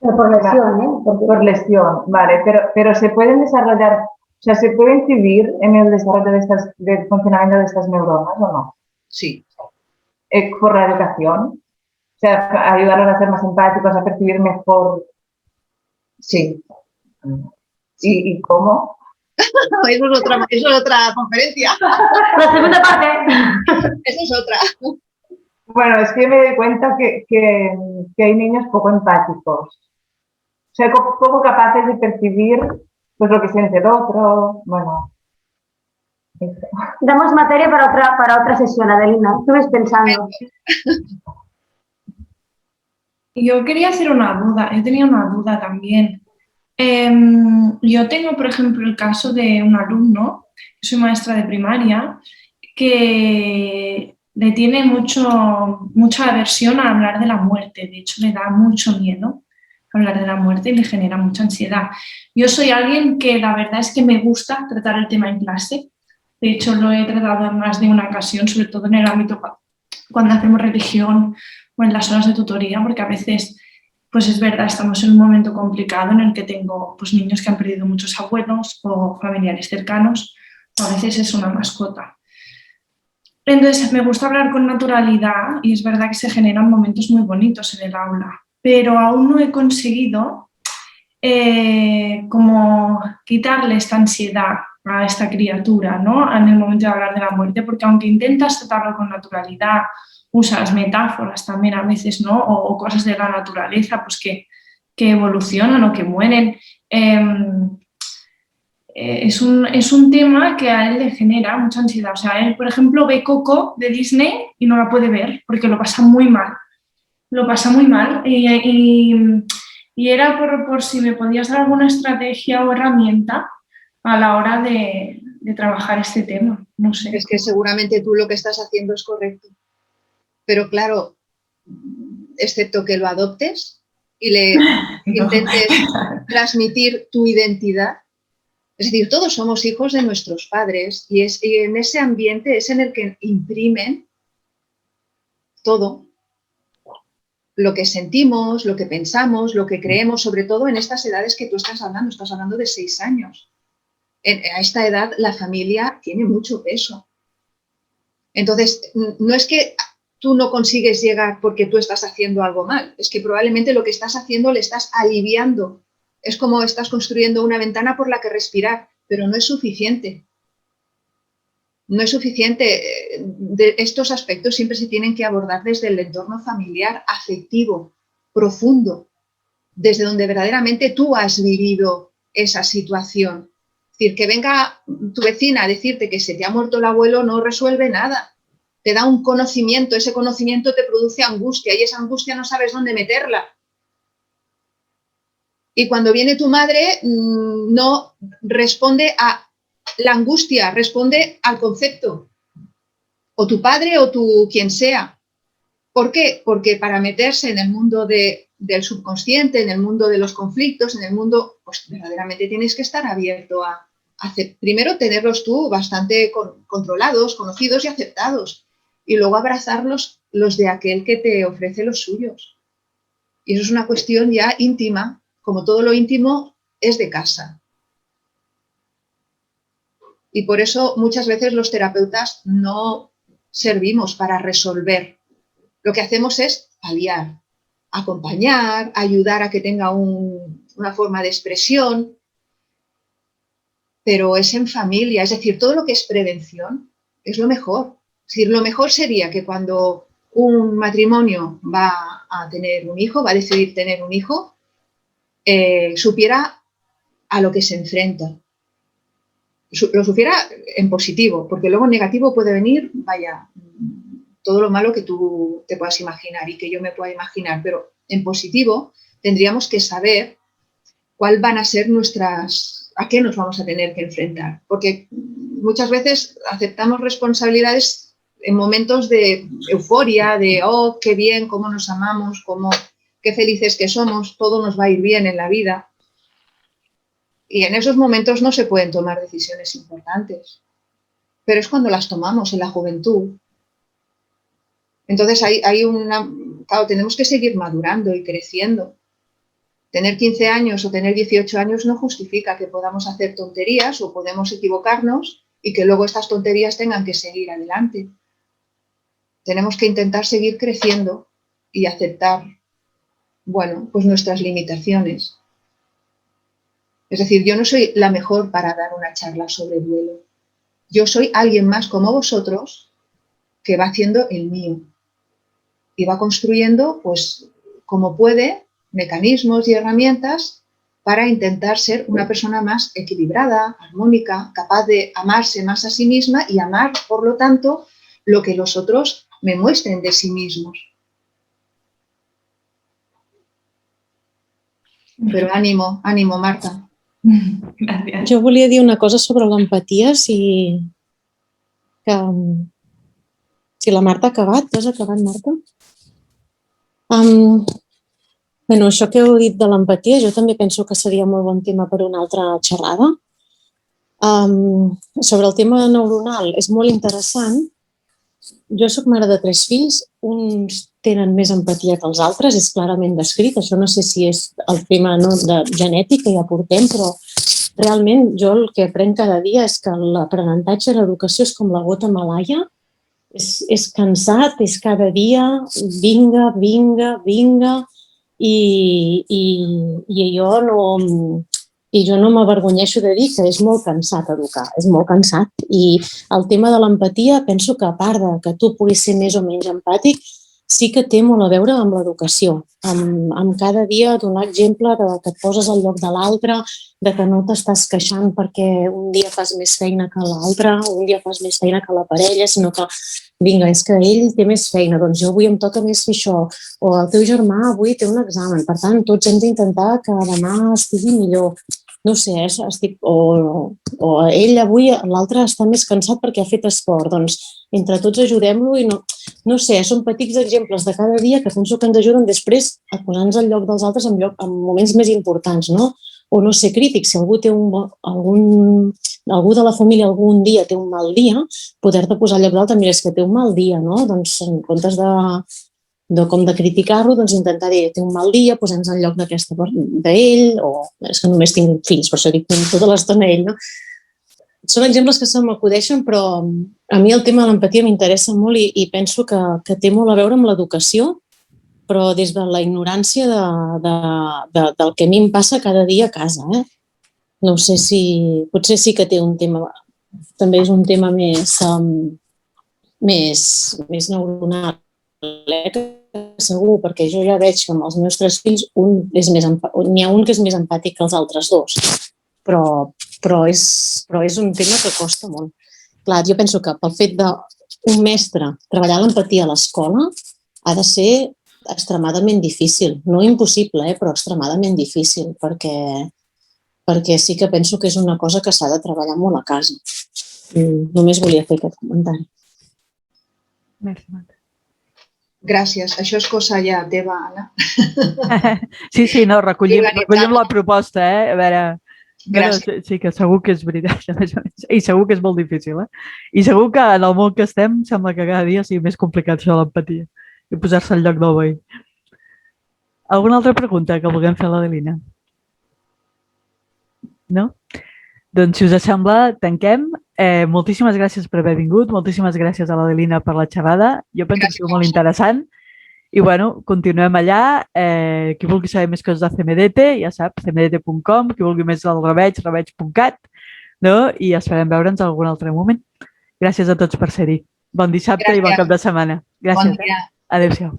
Pero por lesión, ¿eh? Por lesión, vale, pero se pueden desarrollar, o sea, se puede incidir en el desarrollo del funcionamiento de estas neuronas o no? Sí. Por la educación, o sea, ayudarlos a ser más empáticos, a percibir mejor. Sí. ¿Y cómo? Eso es otra conferencia. La segunda parte. Eso es otra. Bueno, es que me doy cuenta que hay niños poco empáticos. O sea, poco capaces de percibir pues lo que siente el otro. Bueno. Eso. Damos materia para otra sesión, Adelina. Tú ves pensando. Yo quería hacer una duda. Yo tenía una duda también. Yo tengo, por ejemplo, el caso de un alumno, soy maestra de primaria, que le tiene mucha aversión a hablar de la muerte. De hecho, le da mucho miedo hablar de la muerte y le genera mucha ansiedad. Yo soy alguien que la verdad es que me gusta tratar el tema en clase. De hecho, lo he tratado en más de una ocasión, sobre todo en el ámbito cuando hacemos religión o en las horas de tutoría, porque a veces... Pues es verdad, estamos en un momento complicado en el que tengo pues, niños que han perdido muchos abuelos o familiares cercanos, o a veces es una mascota. Entonces, me gusta hablar con naturalidad y es verdad que se generan momentos muy bonitos en el aula, pero aún no he conseguido como quitarle esta ansiedad a esta criatura, ¿no? En el momento de hablar de la muerte, porque aunque intentas tratarlo con naturalidad, usas metáforas también a veces, ¿no? O cosas de la naturaleza pues que evolucionan o que mueren. es un tema que a él le genera mucha ansiedad. O sea, él, por ejemplo, ve Coco de Disney y no la puede ver porque lo pasa muy mal. Lo pasa muy mal. Y era por si me podías dar alguna estrategia o herramienta a la hora de trabajar este tema. No sé. Es que seguramente tú lo que estás haciendo es correcto. Pero claro, excepto que lo adoptes y le intentes transmitir tu identidad. Es decir, todos somos hijos de nuestros padres y en ese ambiente es en el que imprimen todo. Lo que sentimos, lo que pensamos, lo que creemos, sobre todo en estas edades que tú estás hablando de 6 años. A esta edad la familia tiene mucho peso. Entonces, no es que tú no consigues llegar porque tú estás haciendo algo mal, es que probablemente lo que estás haciendo le estás aliviando. Es como estás construyendo una ventana por la que respirar, pero no es suficiente. No es suficiente. Estos aspectos siempre se tienen que abordar desde el entorno familiar, afectivo, profundo, desde donde verdaderamente tú has vivido esa situación. Es decir, que venga tu vecina a decirte que se te ha muerto el abuelo no resuelve nada. Te da un conocimiento, ese conocimiento te produce angustia y esa angustia no sabes dónde meterla. Y cuando viene tu madre no responde a la angustia, responde al concepto. O tu padre o tu quien sea. ¿Por qué? Porque para meterse en el mundo del subconsciente, en el mundo de los conflictos, en el mundo, pues verdaderamente tienes que estar abierto a primero tenerlos tú bastante controlados, conocidos y aceptados. Y luego abrazarlos los de aquel que te ofrece los suyos. Y eso es una cuestión ya íntima, como todo lo íntimo es de casa. Y por eso muchas veces los terapeutas no servimos para resolver. Lo que hacemos es paliar, acompañar, ayudar a que tenga una forma de expresión, pero es en familia. Es decir, todo lo que es prevención es lo mejor. Es decir, lo mejor sería que cuando un matrimonio va a tener un hijo, va a decidir tener un hijo, supiera a lo que se enfrenta. Lo supiera en positivo, porque luego en negativo puede venir, vaya, todo lo malo que tú te puedas imaginar y que yo me pueda imaginar, pero en positivo tendríamos que saber cuál van a ser a qué nos vamos a tener que enfrentar, porque muchas veces aceptamos responsabilidades en momentos de euforia, de oh, qué bien, cómo nos amamos, qué felices que somos, todo nos va a ir bien en la vida. Y en esos momentos no se pueden tomar decisiones importantes, pero es cuando las tomamos en la juventud. Entonces claro, tenemos que seguir madurando y creciendo. Tener 15 años o tener 18 años no justifica que podamos hacer tonterías o podemos equivocarnos y que luego estas tonterías tengan que seguir adelante. Tenemos que intentar seguir creciendo y aceptar, bueno, pues nuestras limitaciones. Es decir, yo no soy la mejor para dar una charla sobre duelo. Yo soy alguien más como vosotros que va haciendo el mío y va construyendo, pues, como puede, mecanismos y herramientas para intentar ser una persona más equilibrada, armónica, capaz de amarse más a sí misma y amar, por lo tanto, lo que los otros me muestren de sí mismos. Però ànimo, Marta. Gràcies. Jo volia dir una cosa sobre l'empatia, si la Marta ha acabat. Tu has acabat, Marta? Bueno, això que heu dit de l'empatia, jo també penso que seria molt bon tema per una altra xerrada. Sobre el tema neuronal, és molt interessant. Jo soc mare de 3 fills, uns tenen més empatia que els altres, és clarament descrit, això no sé si és el tema de genètica, ja portem, però realment jo el que aprenc cada dia és que l'aprenentatge i l'educació és com la gota malaia, és cansat, és cada dia, vinga, i jo no m'avergonyeixo de dir que és molt cansat educar, és molt cansat. I el tema de l'empatia, penso que a part de que tu puguis ser més o menys empàtic, sí que té molt a veure amb l'educació, amb cada dia donar exemple de que et poses al lloc de l'altre, de que no t'estàs queixant perquè un dia fas més feina que l'altre, un dia fas més feina que la parella, sinó que, vinga, és que ell té més feina, doncs jo avui em toca més fer això, o el teu germà avui té un examen, per tant, tots hem d'intentar que demà estigui millor. No sé, o ell avui, l'altre està més cansat perquè ha fet esport, doncs entre tots ajudem-lo i no sé, són petits exemples de cada dia que penso que ens ajuden després a posar-nos al lloc dels altres en moments més importants, no? O no ser crític, si algú té algú de la família algun dia té un mal dia, poder-te posar al lloc d'altre, mira, és que té un mal dia, no? Doncs en comptes de criticar-lo, doncs intentar dir, té un mal dia, posem-nos al lloc d'ell, o és que només tinc fills, per això dic tota l'estona ell, no? Són exemples que se m'acudeixen, però a mi el tema de l'empatia m'interessa molt i penso que té molt a veure amb l'educació, però des de la ignorància del que a mi em passa cada dia a casa. No sé si... Potser sí que té un tema... També és un tema més neuronal, segur, perquè jo ja veig que amb els meus 3 fills n'hi ha un que és més empàtic que els altres 2, però és un tema que costa molt. Clar, jo penso que pel fet d'un mestre treballar l'empatia a l'escola ha de ser extremadament difícil, no impossible, però extremadament difícil, perquè sí que penso que és una cosa que s'ha de treballar molt a casa. Només volia fer aquest comentari. Gràcies. Això és cosa ja teva, Anna. Sí, no, recollim la proposta, A veure... Gràcies. Sí, que segur que és veritat, a més a més. I segur que és molt difícil, I segur que en el món que estem sembla que cada dia sigui més complicat això de l'empatia i posar-se al lloc del veí. Alguna altra pregunta que vulguem fer a l'Adelina? No? Doncs, si us sembla, tanquem. Moltíssimes gràcies per haver vingut, moltíssimes gràcies a l'Adelina per la xerrada. Jo penso que ha sigut molt interessant. I, bueno, continuem allà. Qui vulgui saber més coses de CMDT, ja sap, cmdt.com. Qui vulgui més del reveig, reveig.cat. I esperem veure'ns en algun altre moment. Gràcies a tots per ser-hi. Bon dissabte i bon cap de setmana. Gràcies. Bon dia. Adéu-siau.